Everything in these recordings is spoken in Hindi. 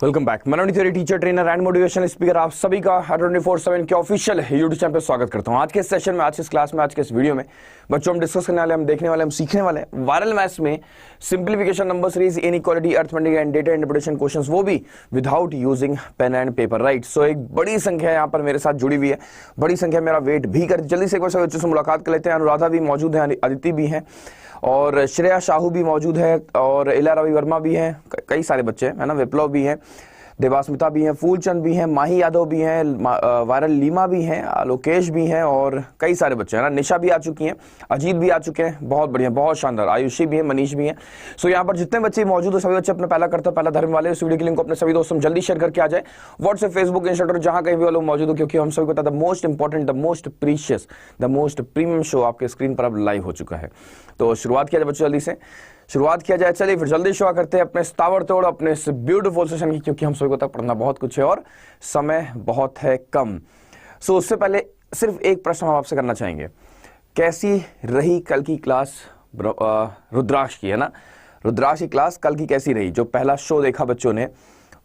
Welcome back. मनोनी theory teacher trainer and motivational speaker आप सभी का 24/7 के ऑफिशियल यूट्यूब चैनल पे स्वागत करता हूं। आज के इस सेशन में, आज के इस क्लास में, आज के इस वीडियो में बच्चों हम डिस्कस करने वाले, हम देखने वाले, हम सीखने वाले हैं वायरल मैथ्स में simplification, number series, inequality, arithmetic and data interpretation questions, वो भी without using pen and paper, right. So एक बड़ी संख्या यहाँ पर मेरे साथ जुड़ी हुई है, बड़ी संख्या मेरा वेट भी कर। जल्दी से एक बार सभी बच्चों से मुलाकात कर लेते हैं। अनुराधा भी मौजूद है, अदिति भी है और श्रेया शाहू भी मौजूद है और इला रवि वर्मा भी है, कई सारे बच्चे है ना, विप्लव भी हैं, देवास्मिता भी हैं, फूलचंद भी हैं, माही यादव भी हैं, वायरल लीमा भी हैं, लोकेश भी हैं और कई सारे बच्चे हैं ना। निशा भी आ चुकी हैं, अजीत भी आ चुके हैं, बहुत बढ़िया, बहुत शानदार। आयुषी भी है, मनीष भी हैं। सो यहाँ पर जितने बच्चे मौजूद है, सभी बच्चे अपना पहला करते हैं, पहला धर्म वाले। इस वीडियो की लिंक को अपने सभी दोस्तों जल्दी शेयर करके आ जाए, व्हाट्सएप, फेसबुक, इंस्टाग्राम, जहां कहीं भी वो लोग मौजूद हो, क्योंकि हम सभी को पता है the most important, the most precious, the most premium show आपके स्क्रीन पर अब लाइव हो चुका है। तो शुरुआत किया जाए बच्चों, जल्दी से शुरुआत किया जाए। चलिए फिर जल्दी शुरू करते हैं अपने ताबड़तोड़, अपने इस ब्यूटीफुल सेशन की, क्योंकि हम सभी को तक पढ़ना बहुत कुछ है और समय बहुत है कम। सो उससे पहले सिर्फ एक प्रश्न हम आपसे करना चाहेंगे, कैसी रही कल की क्लास रुद्राक्ष की, है ना। रुद्राक्ष की क्लास कल की कैसी रही? जो पहला शो देखा बच्चों ने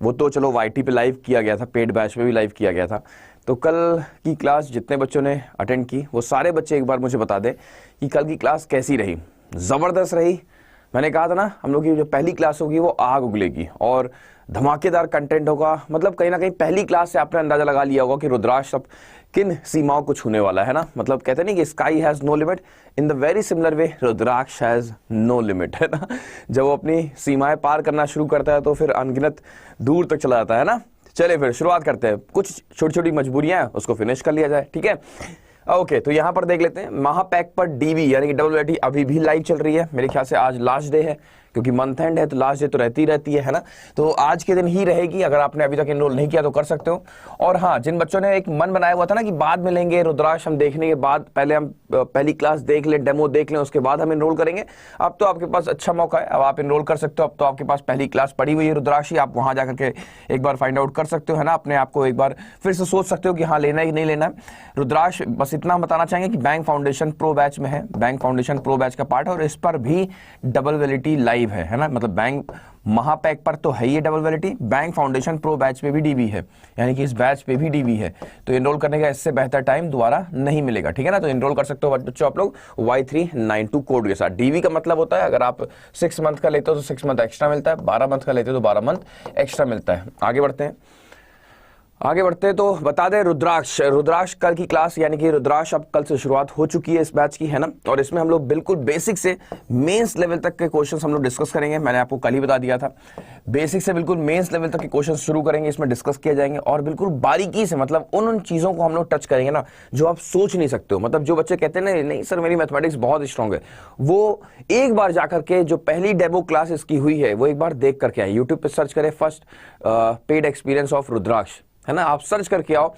वो तो चलो YT पे लाइव किया गया था, पेड बैच पे भी लाइव किया गया था। तो कल की क्लास जितने बच्चों ने अटेंड की वो सारे बच्चे एक बार मुझे बता दें कि कल की क्लास कैसी रही। जबरदस्त रही? मैंने कहा था ना, हम लोग की जो पहली क्लास होगी वो आग उगलेगी और धमाकेदार कंटेंट होगा। मतलब कहीं ना कहीं पहली क्लास से आपने अंदाजा लगा लिया होगा कि रुद्राक्ष अब किन सीमाओं को छूने वाला है ना। मतलब कहते नहीं कि sky has no limit, in the very similar way Rudraksh has no limit, है ना। जब वो अपनी सीमाएं पार करना शुरू करता है तो फिर अनगिनत दूर तक चला जाता है ना। चलिए फिर शुरुआत करते हैं। कुछ छोटी छोटी मजबूरियां हैं, उसको फिनिश कर लिया जाए, ठीक है। ओके, तो यहां पर देख लेते हैं, महापैक पर डीवी यानी कि WLT अभी भी लाइव चल रही है। मेरे ख्याल से आज लास्ट डे है, क्योंकि मंथ एंड है तो लास्ट डे तो रहती है ना। तो आज के दिन ही रहेगी। अगर आपने अभी तक एनरोल नहीं किया तो कर सकते हो। और हाँ, जिन बच्चों ने एक मन बनाया हुआ था ना कि बाद में लेंगे रुद्राक्ष, हम देखने के बाद पहले हम पहली क्लास देख लें, डेमो देख लें, उसके बाद हम एनरोल करेंगे, अब तो आपके पास अच्छा मौका है, अब आप एनरोल कर सकते हो। अब तो आपके पास पहली क्लास पड़ी हुई है रुद्राक्ष, आप वहां जाकर के एक बार फाइंड आउट कर सकते हो, है ना। अपने आप को एक बार फिर से सोच सकते हो कि हाँ लेना है कि नहीं लेना है रुद्राक्ष। बस इतना हम बताना चाहेंगे कि बैंक फाउंडेशन प्रो बैच में है, बैंक फाउंडेशन प्रो बैच का पार्ट है और इस पर भी WLT लाइव है ना। मतलब बैंक महापैक पर तो है ये WLT, bank foundation pro batch पे भी डीवी है, यानी कि इस बैच पे भी डीवी है। तो एनरोल करने का इससे बेहतर टाइम दोबारा नहीं मिलेगा, ठीक है ना। तो एनरोल कर सकते हो बच्चों आप लोग Y392 कोड के साथ। डीवी का मतलब होता है अगर आप 6 मंथ का लेते हो तो 6 मंथ एक्स्ट्रा मिलता है, 12 मंथ का लेते हो तो 12 मंथ एक्स्ट्रा मिलता है। आगे बढ़ते हैं तो बता दें रुद्राक्ष कल की क्लास यानी कि रुद्राक्ष अब कल से शुरुआत हो चुकी है इस बैच की, है ना। और इसमें हम लोग बिल्कुल बेसिक से मेंस लेवल तक के क्वेश्चंस हम लोग डिस्कस करेंगे। मैंने आपको कल ही बता दिया था, बेसिक से बिल्कुल मेंस लेवल तक के क्वेश्चंस शुरू करेंगे, इसमें डिस्कस किए जाएंगे और बिल्कुल बारीकी से, मतलब उन चीजों को हम लोग टच करेंगे ना जो आप सोच नहीं सकते हो। मतलब जो बच्चे कहते हैं नहीं सर मेरी मैथमेटिक्स बहुत स्ट्रांग है, वो एक बार जाकर के जो पहली डेमो क्लास इसकी हुई है वो एक बार देख करके आए। यूट्यूब पे सर्च करें फर्स्ट पेड एक्सपीरियंस ऑफ रुद्राक्ष, है ना। आप सर्च करके आओ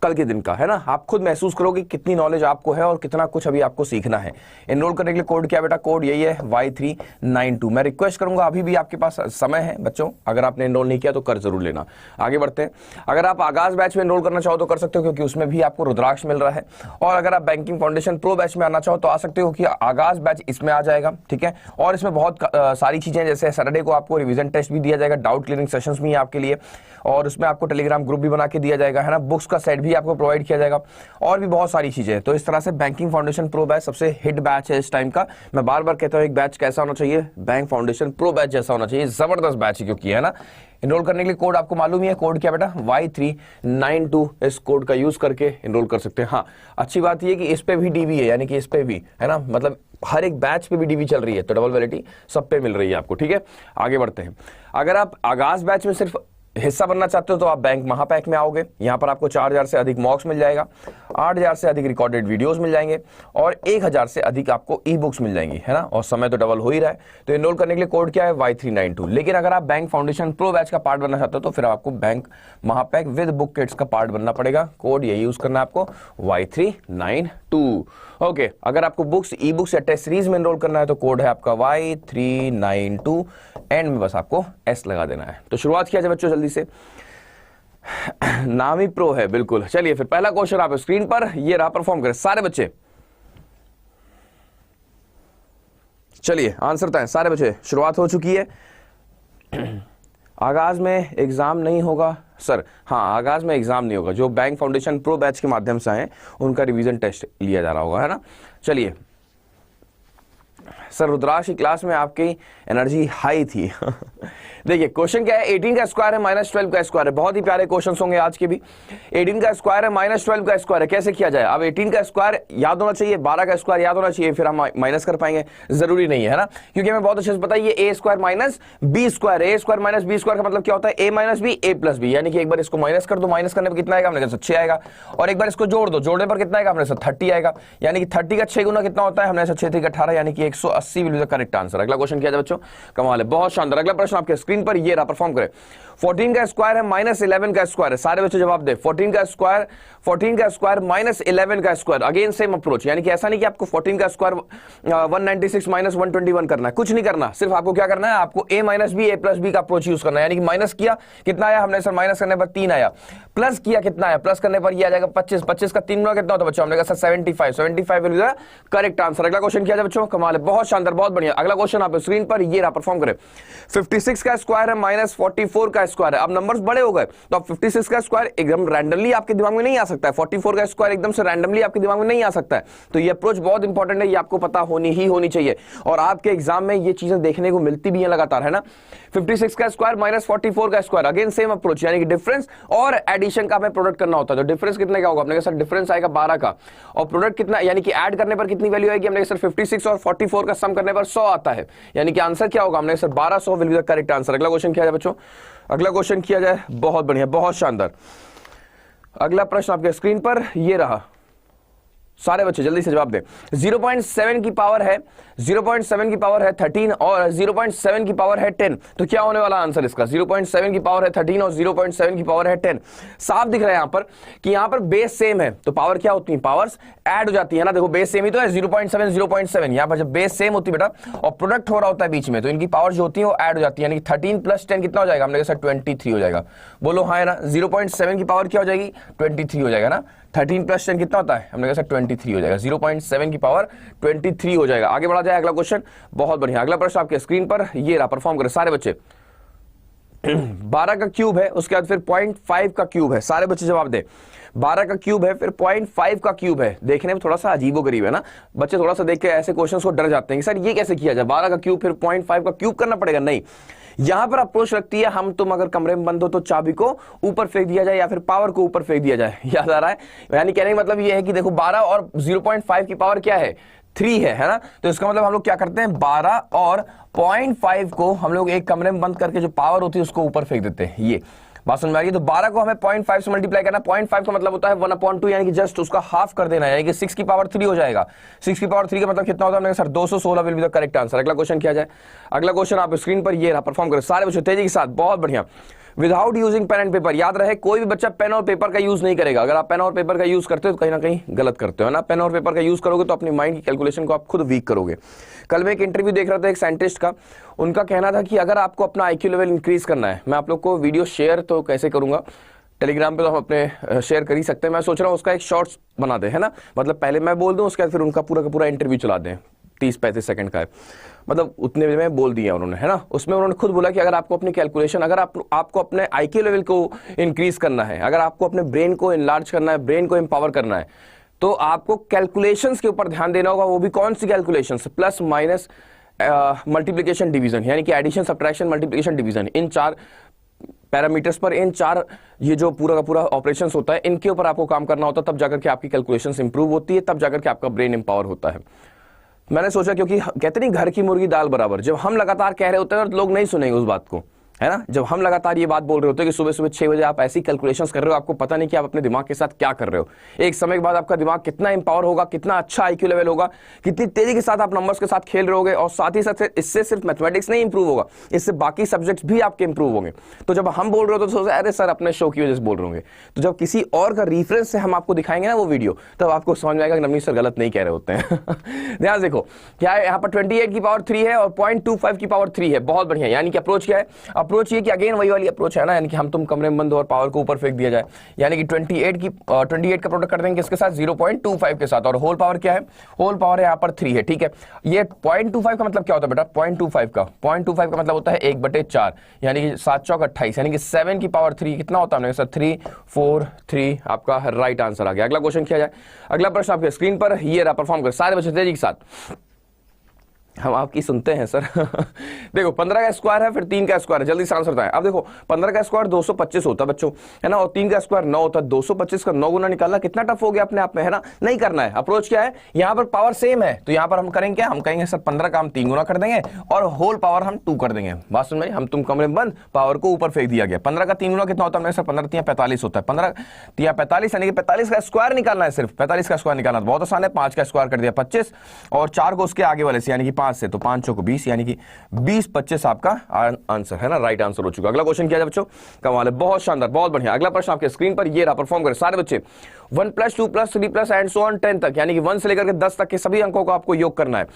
कल के दिन का, है ना। आप खुद महसूस करोगे कितनी नॉलेज आपको है और कितना कुछ अभी आपको सीखना है। एनरोल करने के लिए कोड क्या बेटा? कोड यही है Y392। मैं रिक्वेस्ट करूंगा, अभी भी आपके पास समय है बच्चों, अगर आपने एनरोल नहीं किया तो कर जरूर लेना। आगे बढ़ते हैं। अगर आप आगाज बैच में एनरोल करना चाहो तो कर सकते हो, क्योंकि उसमें भी आपको रुद्राक्ष मिल रहा है। और अगर आप बैंकिंग फाउंडेशन प्रो बैच में आना चाहो तो आ सकते हो, कि आगाज बैच इसमें आ जाएगा, ठीक है। और इसमें बहुत सारी चीजें, जैसे सैटरडे को आपको रिविजन टेस्ट भी दिया जाएगा, डाउट क्लियरिंग सेशंस भी है आपके लिए, और उसमें आपको टेलीग्राम ग्रुप भी बना के दिया जाएगा, है ना। बुक्स का सेट भी आपको प्रोवाइड किया जाएगा और भी बहुत सारी चीजें। तो इस तरह से बैंकिंग फाउंडेशन प्रो बैच सबसे हिट बैच है इस टाइम का। मैं बार बार कहता हूं एक बैच कैसा होना चाहिए? बैंक फाउंडेशन प्रो बैच जैसा होना चाहिए, जबरदस्त बैच है, क्योंकि है ना। एनरोल करने के लिए कोड आपको मालूम ही है, कोड क्या बेटा? Y392। इस कोड का यूज करके एनरोल कर सकते हैं। हाँ, अच्छी बात यह कि इस पे भी डीवी है, यानी कि इस पे भी, है ना। मतलब हर एक बैच पे भी डीवी चल रही है, तो WLT सब पे मिल रही है आपको, ठीक है। आगे बढ़ते हैं। अगर आप आगाज बैच में सिर्फ हिस्सा बनना चाहते हो तो आप बैंक महापैक में आओगे। यहां पर आपको 4000 से अधिक मॉक्स मिल जाएगा, 8000 से अधिक रिकॉर्डेड वीडियोस मिल जाएंगे और 1000 से अधिक आपको ई बुक्स मिल जाएंगी, है ना। और समय तो डबल हो ही रहा है। तो एनरोल करने के लिए कोड क्या है? Y392। लेकिन अगर आप बैंक फाउंडेशन प्रो बैच का पार्ट बनना चाहते हो तो फिर आपको बैंक महापैक विद बुक किट्स का पार्ट बनना पड़ेगा। कोड यही यूज करना है आपको, Y392। ओके, अगर आपको बुक्स, ई बुक्स या टेस्ट सीरीज में एनरोल करना है तो कोड है आपका Y392, एंड में बस आपको S लगा देना है। तो शुरुआत किया जाए बच्चों जल्दी से। नाम ही प्रो है, बिल्कुल। चलिए फिर पहला क्वेश्चन आप स्क्रीन पर ये रहा, परफॉर्म करें सारे बच्चे। चलिए आंसर बताएं सारे बच्चे, शुरुआत हो चुकी है। आगाज में एग्जाम नहीं होगा सर? हाँ, आगाज में एग्जाम नहीं होगा। जो बैंक फाउंडेशन प्रो बैच के माध्यम से आए उनका रिवीजन टेस्ट लिया जा रहा होगा, है ना। चलिए सर, रुद्राक्ष की क्लास में आपकी एनर्जी हाई थी। देखिए क्वेश्चन क्या है, 18 का स्क्वायर है माइनस 12 का स्क्वायर है। बहुत ही प्यारे क्वेश्चंस होंगे आज के भी। 18 का स्क्वायर है माइनस 12 का स्क्वायर है, कैसे किया जाए? अब 18 का स्क्वायर याद होना चाहिए, 12 का स्क्वायर याद होना चाहिए, फिर हम माइनस कर पाएंगे। जरूरी नहीं है ना, क्योंकि हमें बहुत अच्छे से पता है ये ए स्क्वायर माइनस बी स्क्वायर। ए स्क्वायर माइनस बी स्क्वायर का मतलब क्या होता है? ए minus B A plus B, यानी कि एक बार इसको माइनस कर दो, माइनस करने पर कितना आएगा? हमने कहा 6 आएगा। और एक बार इसको जोड़ दो, जोड़ने पर कितना आएगा? हमने कहा 30 आएगा। यानी कि 30 का 6 गुना कितना होता है? हमने 6 3 18, यानी कि 180 will be the correct answer. अगला क्वेश्चन किया जाए बच्चों, कमाल है, बहुत शानदार। अगला प्रश्न आपके स्क्रीन पर ये रहा, परफॉर्म करें। 14 का स्क्वायर है माइनस 11 का स्क्वायर है। सारे बच्चे जवाब दे। 14 का स्क्वायर माइनस 11 का स्क्वायर। अगेन सेम अप्रोच, यानी कि ऐसा नहीं कि आपको 14 का स्क्वायर 196 माइनस 121 करना है, कुछ नहीं करना। सिर्फ आपको क्या करना है? आपको a minus B A plus B का अप्रोच यूज करना है। यानी कि माइनस किया, कितना आया? हमने सर माइनस करने पर 3 आया। प्लस किया, कितना आया? प्लस करने पर ये आ जाएगा 25। 25 का 3 गुना कितना होता है बच्चों? हमने कहा sir 75। 75 will be the correct answer. अगला क्वेश्चन किया जाए बच्चों, कमाल है, बहुत शानदार, बहुत बढ़िया। अगला क्वेश्चन आप स्क्रीन पर ये रहा, परफॉर्म करें। 56 का स्क्वायर है माइनस 44 का स्क्वायर है। अब नंबर्स बड़े हो गए तो अब 56 का स्क्वायर एकदम रैंडमली आपके दिमाग में नहीं आ सकता है। 44 का स्क्वायर एकदम से रैंडमली आपके दिमाग में नहीं आ सकता है। तो ये अप्रोच बहुत इंपॉर्टेंट है, ये आपको पता होनी चाहिए। और आपके एग्जाम में ये चीजें देखने को मिलती भी है लगातार, है ना। 56 का स्क्वायर माइनस 44 का स्क्वायर, अगेन सेम अप्रोच, यानी कि डिफरेंस और एडिशन का हमें प्रोडक्ट करना होता है। तो डिफरेंस कितने का होगा? अपने सर डिफरेंस आएगा 12 का, और प्रोडक्ट कितना, यानी कि ऐड करने पर कितनी वैल्यू आएगी? हमने सर 56 और 44 का सम करने पर 100 आता है, यानी कि आंसर क्या होगा? हमने sir 1200 will be the correct answer. अगला क्वेश्चन किया जाए बच्चों, अगला क्वेश्चन किया जाए, बहुत बढ़िया, बहुत शानदार। अगला प्रश्न आपके स्क्रीन पर ये रहा, सारे बच्चे जल्दी से जवाब दें। 0.7 की पावर है 13 और 0.7 की पावर है 10, तो क्या होने वाला आंसर इसका? 0.7 की पावर है 13 और 0.7 की पावर है 10। साफ दिख रहा है यहां पर कि यहां पर बेस सेम है, तो पावर क्या होती है? पावर्स ऐड हो जाती है ना। देखो बेस सेम ही तो है, 0.7 यहां पर जब बेस सेम होती है बेटा और प्रोडक्ट हो रहा होता है बीच में, तो इनकी पावर जो होती है वो ऐड हो जाती है। यानी कि 13 प्लस 10 कितना हो जाएगा? हमने कहा सर 23 हो जाएगा। बोलो हाँ है ना। 0.7 की पावर क्या हो जाएगी? 23 हो जाएगा ना। 13 प्लस 10 कितना होता है? हमने कहा सर 23 हो जाएगा। 0.7 की पावर 23 हो जाएगा। आगे बढ़ा जाए, अगला क्वेश्चन, बहुत बढ़िया। अगला प्रश्न आपके स्क्रीन पर ये रहा, परफॉर्म करें सारे बच्चे। 12 का क्यूब है, उसके बाद फिर 0.5 का क्यूब है। सारे बच्चे जवाब दे। 12 का क्यूब है, फिर 0.5 का क्यूब है। देखने में थोड़ा सा अजीबोगरीब है ना, बच्चे थोड़ा सा देख के ऐसे क्वेश्चंस को डर जाते हैं कि सर ये कैसे किया जाए? 12 का क्यूब फिर 0.5 का क्यूब करना पड़ेगा? नहीं, यहां पर अप्रोच लगती है, हम तुम अगर कमरे में बंद हो तो चाबी को ऊपर फेंक दिया जाए या फिर पावर को ऊपर फेंक दिया जाए। याद आ रहा है? यानी कहने का मतलब ये है कि देखो 12 और 0.5 की पावर क्या है? 3 है ना। तो इसका मतलब हम लोग क्या करते हैं? 12 और 0.5 को हम लोग एक कमरे में बंद करके जो पावर होती है उसको ऊपर फेंक देते हैं। ये बात समझ में आ गई? तो 12 को हमें 0.5 से मल्टीप्लाई करना। 0.5 का मतलब होता है 1/2, यानी कि जस्ट उसका हाफ कर देना है, यानी कि 6 की पावर 3 हो जाएगा। 6 की पावर 3 का मतलब कितना होता है? हमने sir 216 will be the correct answer. अगला क्वेश्चन किया जाए। अगला क्वेश्चन आप स्क्रीन पर ये रहा, परफॉर्म करें सारे बच्चे तेजी के साथ, बहुत बढ़िया। Without using pen and paper, याद रहे कोई भी बच्चा पेन और पेपर का यूज नहीं करेगा। अगर आप पेन और पेपर का यूज करते हो तो कहीं ना कहीं गलत करते हो ना। पेन और पेपर का यूज करोगे तो अपनी माइंड की कैलकुलेशन को आप खुद वीक करोगे। कल मैं एक इंटरव्यू देख रहा था एक साइंटिस्ट का, उनका कहना था कि अगर आपको अपना IQ लेवल इंक्रीज करना है, मैं आप लोग को वीडियो शेयर तो कैसे करूंगा, टेलीग्राम पे तो हम अपने शेयर कर ही सकते हैं। मैं सोच रहा हूँ उसका एक शॉर्ट्स बना दे, है ना। मतलब पहले मैं बोल दूं, उसके बाद फिर उनका पूरा का पूरा इंटरव्यू चला दें। 30-35 सेकंड का है, मतलब उतने में बोल दिया उन्होंने, है ना। उसमें उन्होंने खुद बोला कि अगर आपको अपनी कैलकुलेशन, अगर आपको अपने IQ लेवल को इंक्रीज करना है, अगर आपको अपने ब्रेन को इनलार्ज करना है, ब्रेन को एम्पावर करना है, तो आपको कैलकुलेशंस के ऊपर ध्यान देना होगा। वो भी कौन सी calculations? Plus minus, multiplication division, यानी कि एडिशन सब्ट्रैक्शन मल्टीप्लिकेशन डिवीजन, इन 4 पैरामीटर्स पर, इन 4 ये जो पूरा का पूरा ऑपरेशंस होता है, इनके ऊपर आपको काम करना होता है। तब जाकर के आपकी कैलकुलेशंस इंप्रूव होती है, तब जाकर के आपका ब्रेन एम्पावर होता है। मैंने सोचा, क्योंकि कहते नहीं घर की मुर्गी दाल बराबर, जब हम लगातार कह रहे होते हैं तो लोग नहीं सुनेंगे उस बात को, है ना। जब हम लगातार ये बात बोल रहे होते हैं कि सुबह सुबह 6 बजे आप ऐसी कैलकुलेशंस कर रहे हो, आपको पता नहीं कि आप अपने दिमाग के साथ क्या कर रहे हो। एक समय के बाद आपका दिमाग कितना इंपावर होगा, कितना अच्छा IQ लेवल होगा, कितनी तेजी के साथ आप नंबर्स के साथ खेल रहे होगे। और साथ ही साथ इससे सिर्फ मैथमेटिक्स नहीं इंप्रूव होगा, इससे बाकी सब्जेक्ट्स भी आपके इंप्रूव होंगे। तो जब हम बोल रहे हो तो सोचते अरे सर अपने शो की वजह से बोल रहे होंगे। तो जब किसी और का रेफरेंस से हम आपको दिखाएंगे ना वो वीडियो, तब आपको समझ में आएगा कि नवनीत सर गलत नहीं कह रहे होते हैं। ध्यान देखो क्या है, यहाँ पर 28 की पावर 3 है और 0.25 की पावर 3 है। बहुत बढ़िया, यानी कि अप्रोच क्या है? अप्रोच ये कि अगेन वही वाली अप्रोच है ना, यानी कि हम तुम कमरे में बंद हो और पावर को ऊपर फेंक दिया जाए, यानी कि 28 का प्रोडक्ट कर देंगे किसके साथ, 0.25 के साथ, और होल पावर क्या है, होल पावर यहाँ पर 3 है, ठीक है। ये 0.25 का मतलब क्या होता है बेटा, 0.25 का मतलब होता है 1/4, यानी कि 7 चौक 28, यानी कि 7 की पावर 3 कितना होता है हमने सर, 3 4 3, आपका राइट आंसर आ गया। अगला क्वेश्चन किया जाए। अगला प्रश्न आपके स्क्रीन पर ये रहा, परफॉर्म कर सारे बच्चे तेजी के साथ, हम आपकी सुनते हैं सर। देखो 15 का स्क्वायर है, फिर 3 का स्क्वायर है, जल्दी से आंसर बताएं। अब देखो 15 का स्क्वायर 225 होता है बच्चों, है ना, और 3 का स्क्वायर 9 होता है। 225 का 9 गुना निकालना कितना टफ हो गया अपने आप में, है ना, नहीं करना है। अप्रोच क्या है, यहां पर पावर सेम है, तो यहां पर हम करेंगे क्या, हम कहेंगे सर 15 का हम 3 गुना कर देंगे और होल पावर हम 2 कर देंगे। बात सुन में, हम तुम कमरे में बंद, पावर को ऊपर फेंक दिया गया। 15 का 3 गुना कितना होता है सर, 15 3 45 होता है। 15 3 45, यानी कि 45 का स्क्वायर निकालना है, सिर्फ 45 का स्क्वायर निकालना बहुत आसान है। 5 का स्क्वायर कर दिया 25, और 4 को उसके आगे वाले से, यानी कि 5 से, तो 5 चौको 20, यानी कि 20 25 आपका आंसर है ना, राइट आंसर हो चुका। अगला क्वेश्चन किया जाए बच्चों, कमाल है, बहुत शानदार, बहुत बढ़िया। अगला प्रश्न आपके स्क्रीन पर ये रहा, परफॉर्म करें सारे बच्चे। 1 + 2 + 3 एंड सो ऑन 10 तक, यानी कि 1 से लेकर के 10 तक के सभी अंकों को आपको योग करना है।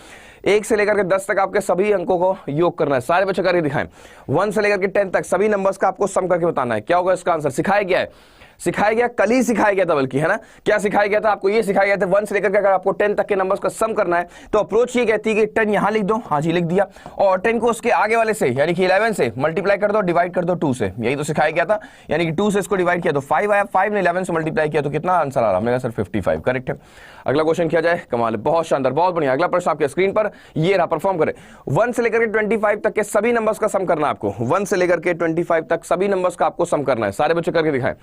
1 से लेकर के 10 तक आपके सभी अंकों को योग करना है, सारे बच्चे करके दिखाएं। 1 से लेकर के 10 तक सभी नंबर्स का आपको सम करके बताना है। क्या होगा इसका आंसर, सिखाया गया है, सिखाया गया, कल ही सिखाया गया था बल्कि, है ना। क्या सिखाया गया था आपको, ये सिखाया गया था 1 से लेकर के अगर आपको 10 तक के नंबर्स का सम करना है तो अप्रोच ये कहती है कि 10 यहां लिख दो, हाँ जी लिख दिया, और 10 को उसके आगे वाले से, यानी कि 11 से मल्टीप्लाई कर दो, डिवाइड कर दो 2 से, यही तो सिखाया गया था। यानी कि 2 से इसको डिवाइड किया तो 5 आया, 5 ने 11 से मल्टीप्लाई किया तो कितना आंसर आ रहा, हमने कहा सर 55, करेक्ट है। अगला क्वेश्चन किया जाए, कमाल है, बहुत शानदार, बहुत बढ़िया। अगला प्रश्न आपके स्क्रीन पर ये रहा, परफॉर्म करें। 1 से लेकर के 25 तक के सभी नंबर्स का सम करना है आपको। 1 से लेकर के 25 तक सभी नंबर्स का आपको सम करना है, सारे बच्चे करके दिखाएं।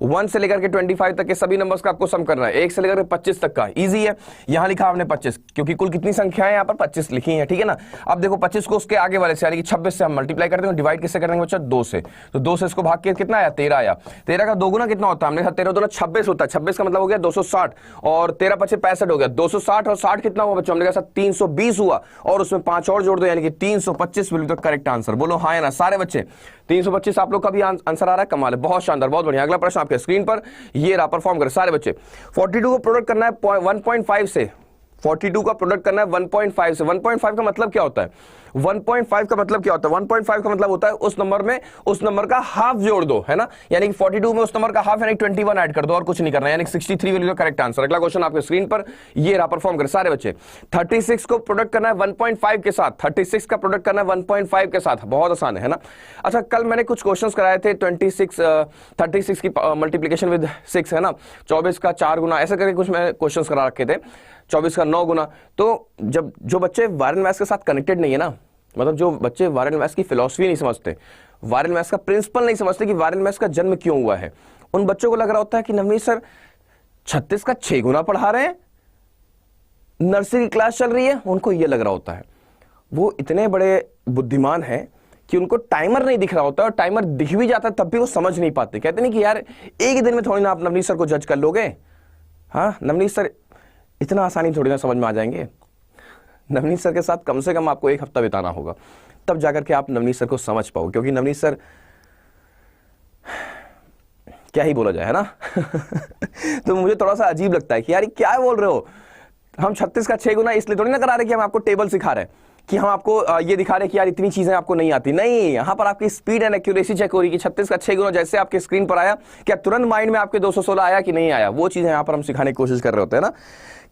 1 से लेकर के 25 तक के सभी नंबर्स का आपको सम करना है। 1 से लेकर के 25 तक का इजी है, यहां लिखा आपने 25, क्योंकि कुल कितनी संख्या है यहाँ पर 25 लिखी है, ठीक है ना। अब देखो 25 को उसके आगे वाले से, यानी कि 26 से हम मल्टीप्लाई कर देंगे, डिवाइड किससे करेंगे बच्चा, 2 से, तो 2 से इसको भाग के कितना आया, 13 आया। 13 का 2 गुना कितना होता है, हमने कहा 13 2 26 होता है, 26 का मतलब हो गया 260, और 13 25 65 हो गया, 260 और 60 कितना हुआ बच्चों, हमने कहा 320 हुआ, और उसमें 5 और जोड़ दो, यानी कि 325 बिल्कुल करेक्ट आंसर। बोलो हाँ या ना सारे बच्चे, 325 आप लोग का भी आंसर आ रहा है, कमाल है, बहुत शानदार, बहुत बढ़िया। अगला प्रश्न आपके स्क्रीन पर ये रहा, परफॉर्म करें सारे बच्चे। 42 को प्रोडक्ट करना है 1.5 से, 42 का प्रोडक्ट करना है 1.5 से। 1.5 का मतलब क्या होता है, 1.5 का मतलब क्या होता है, 1.5 का मतलब होता है उस नंबर में उस नंबर का हाफ जोड़ दो, है ना, यानी कि 42 में उस नंबर का हाफ यानी 21 ऐड कर दो, और कुछ नहीं करना, यानी 63 विल बी करेक्ट आंसर। अगला क्वेश्चन आपके स्क्रीन पर ये रहा, परफॉर्म कर सारे बच्चे। 36 को प्रोडक्ट करना है 1.5 के साथ, 36 का प्रोडक्ट करना है 1.5 के साथ, बहुत आसान है ना। अच्छा, कल मैंने कुछ क्वेश्चंस कराए थे 36 की मल्टीप्लीकेशन विद 6, है ना, 24 का 4 गुना, ऐसे करके कुछ मैंने क्वेश्चंस करा रखे थे, 24 का 9 गुना। तो जब जो बच्चे वायरल मैथ्स के साथ कनेक्टेड नहीं है ना, मतलब जो बच्चे वायरल मैथ्स की फिलॉसफी नहीं समझते, वायरल मैथ्स का प्रिंसिपल नहीं समझते कि वायरल मैथ्स का जन्म क्यों हुआ है, उन बच्चों को लग रहा होता है कि नवनीत सर 36 का 6 गुना पढ़ा रहे हैं, नर्सरी क्लास चल रही है, उनको ये लग रहा होता है। वो इतने बड़े बुद्धिमान हैं कि उनको टाइमर नहीं दिख रहा होता, और टाइमर दिख भी जाता है तब भी वो समझ नहीं पाते। कहते नहीं कि यार एक ही दिन में थोड़ी ना आप नवनीत सर को जज कर लोगे, हाँ नवनीत सर इतना आसानी थोड़ी ना समझ में आ जाएंगे। नवनीत सर के साथ कम से कम आपको 1 हफ्ता बिताना होगा, तब जाकर के आप नवनीत सर को समझ पाओ, क्योंकि नवनीत सर क्या ही बोला जाए, है ना। तो मुझे थोड़ा सा अजीब लगता है कि यार क्या बोल रहे हो, हम 36 का 6 गुना इसलिए थोड़ी ना करा रहे कि हम आपको टेबल सिखा रहे हैं, कि हम आपको ये दिखा रहे कि यार इतनी चीजें आपको नहीं आती, नहीं, यहां पर आपकी स्पीड एंड एक्यूरेसी चेक हो रही है कि 36 का 6 गुना जैसे आपके स्क्रीन पर आया, क्या तुरंत माइंड में आपके 216 आया कि नहीं आया, वो चीजें यहां पर हम सिखाने की कोशिश कर रहे होते हैं ना,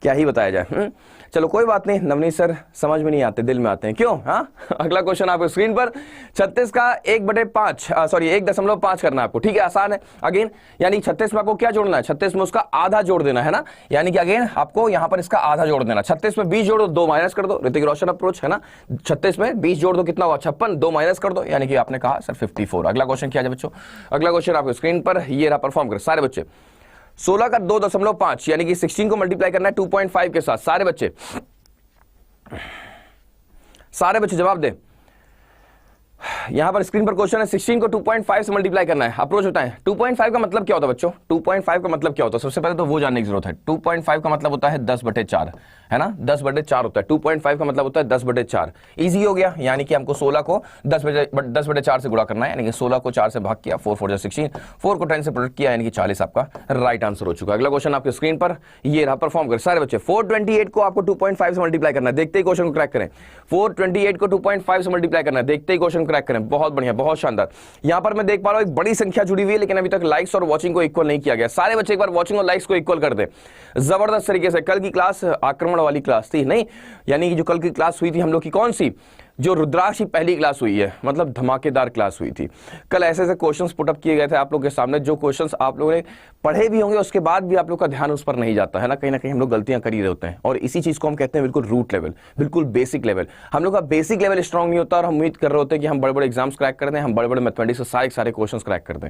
क्या ही बताया जाए। चलो कोई बात नहीं, नवनीत सर समझ में नहीं आते, दिल में आते हैं, क्यों। हाँ, अगला क्वेश्चन आपको स्क्रीन पर 36 का 1/5 करना है आपको, ठीक है, आसान है। अगेन यानी 36 में आपको क्या जोड़ना है, 36 में उसका आधा जोड़ देना है ना, यानी कि अगेन आपको यहां पर इसका आधा जोड़ देना। 36 में 20 जोड़ दो, 2 माइनस कर दो, ऋतिक रोशन अप्रोच है ना। 36 में 20 जोड़ दो, कितना हुआ 56, 2 माइनस कर दो, यानी कि आपने कहा सर 54। अगला क्वेश्चन क्या है बच्चों, अगला क्वेश्चन आपको स्क्रीन पर ये रहा, परफॉर्म कर सारे बच्चे। 16 का 2.5 यानी कि 16 को मल्टीप्लाई करना है 2.5 के साथ, सारे बच्चे जवाब दे। यहां पर स्क्रीन पर क्वेश्चन है 16 को 2.5 से मल्टीप्लाई करना है, अप्रोच होता है। 2.5 का मतलब क्या होता है बच्चों, 2.5 का मतलब क्या होता है, सबसे पहले तो वो जानने की जरूरत है। 2.5 का मतलब होता है 10/4, है ना, 10/4 होता है। 2.5 का मतलब होता है 10/4, इजी हो गया, यानी कि हमको 16 को 10/4 से गुणा करना है, यानी कि 16 को 4 से भाग किया, 4 4 16, 4 को 10 से प्रोडक्ट किया, यानी कि 40 आपका राइट आंसर हो चुका है। अगला क्वेश्चन आपके स्क्रीन पर ये रहा, परफॉर्म कर सारे बच्चे। 428 को आपको 2.5 से मल्टीप्लाई करना है, देखते ही क्वेश्चन को क्रैक करें। 428 को 2.5 से मल्टीप्लाई करना है, देखते ही क्वेश्चन क्रैक करें। करें। बहुत बढ़िया, बहुत शानदार। यहां पर मैं देख पा रहा हूं एक बड़ी संख्या जुड़ी हुई है, लेकिन अभी तक लाइक्स और वॉचिंग को इक्वल नहीं किया गया। सारे बच्चे एक बार वॉचिंग और लाइक्स को इक्वल कर दें जबरदस्त तरीके से। कल की क्लास आक्रमण वाली क्लास थी नहीं, यानी कि जो कल की क्लास हुई थी हम लोग की कौन सी, जो रुद्राक्ष की पहली क्लास हुई है, मतलब धमाकेदार क्लास हुई थी। कल ऐसे ऐसे क्वेश्चंस पुटअप किए गए थे आप लोग के सामने, जो क्वेश्चंस आप लोगों ने पढ़े भी होंगे उसके बाद भी आप लोग का ध्यान उस पर नहीं जाता है ना कहीं हम लोग गलतियां कर ही रहे होते हैं। और इसी चीज को हम कहते हैं बिल्कुल रूट लेवल, बिल्कुल बेसिक लेवल। हम लोग का बेसिक लेवल स्ट्रांग नहीं होता और हम उम्मीद कर रहे होते हैं कि हम बड़े बड़े एग्जाम्स क्रैक कर दें, हम बड़े बड़े मैथमेटिक्स से सारे क्वेश्चन क्रैक कर दें।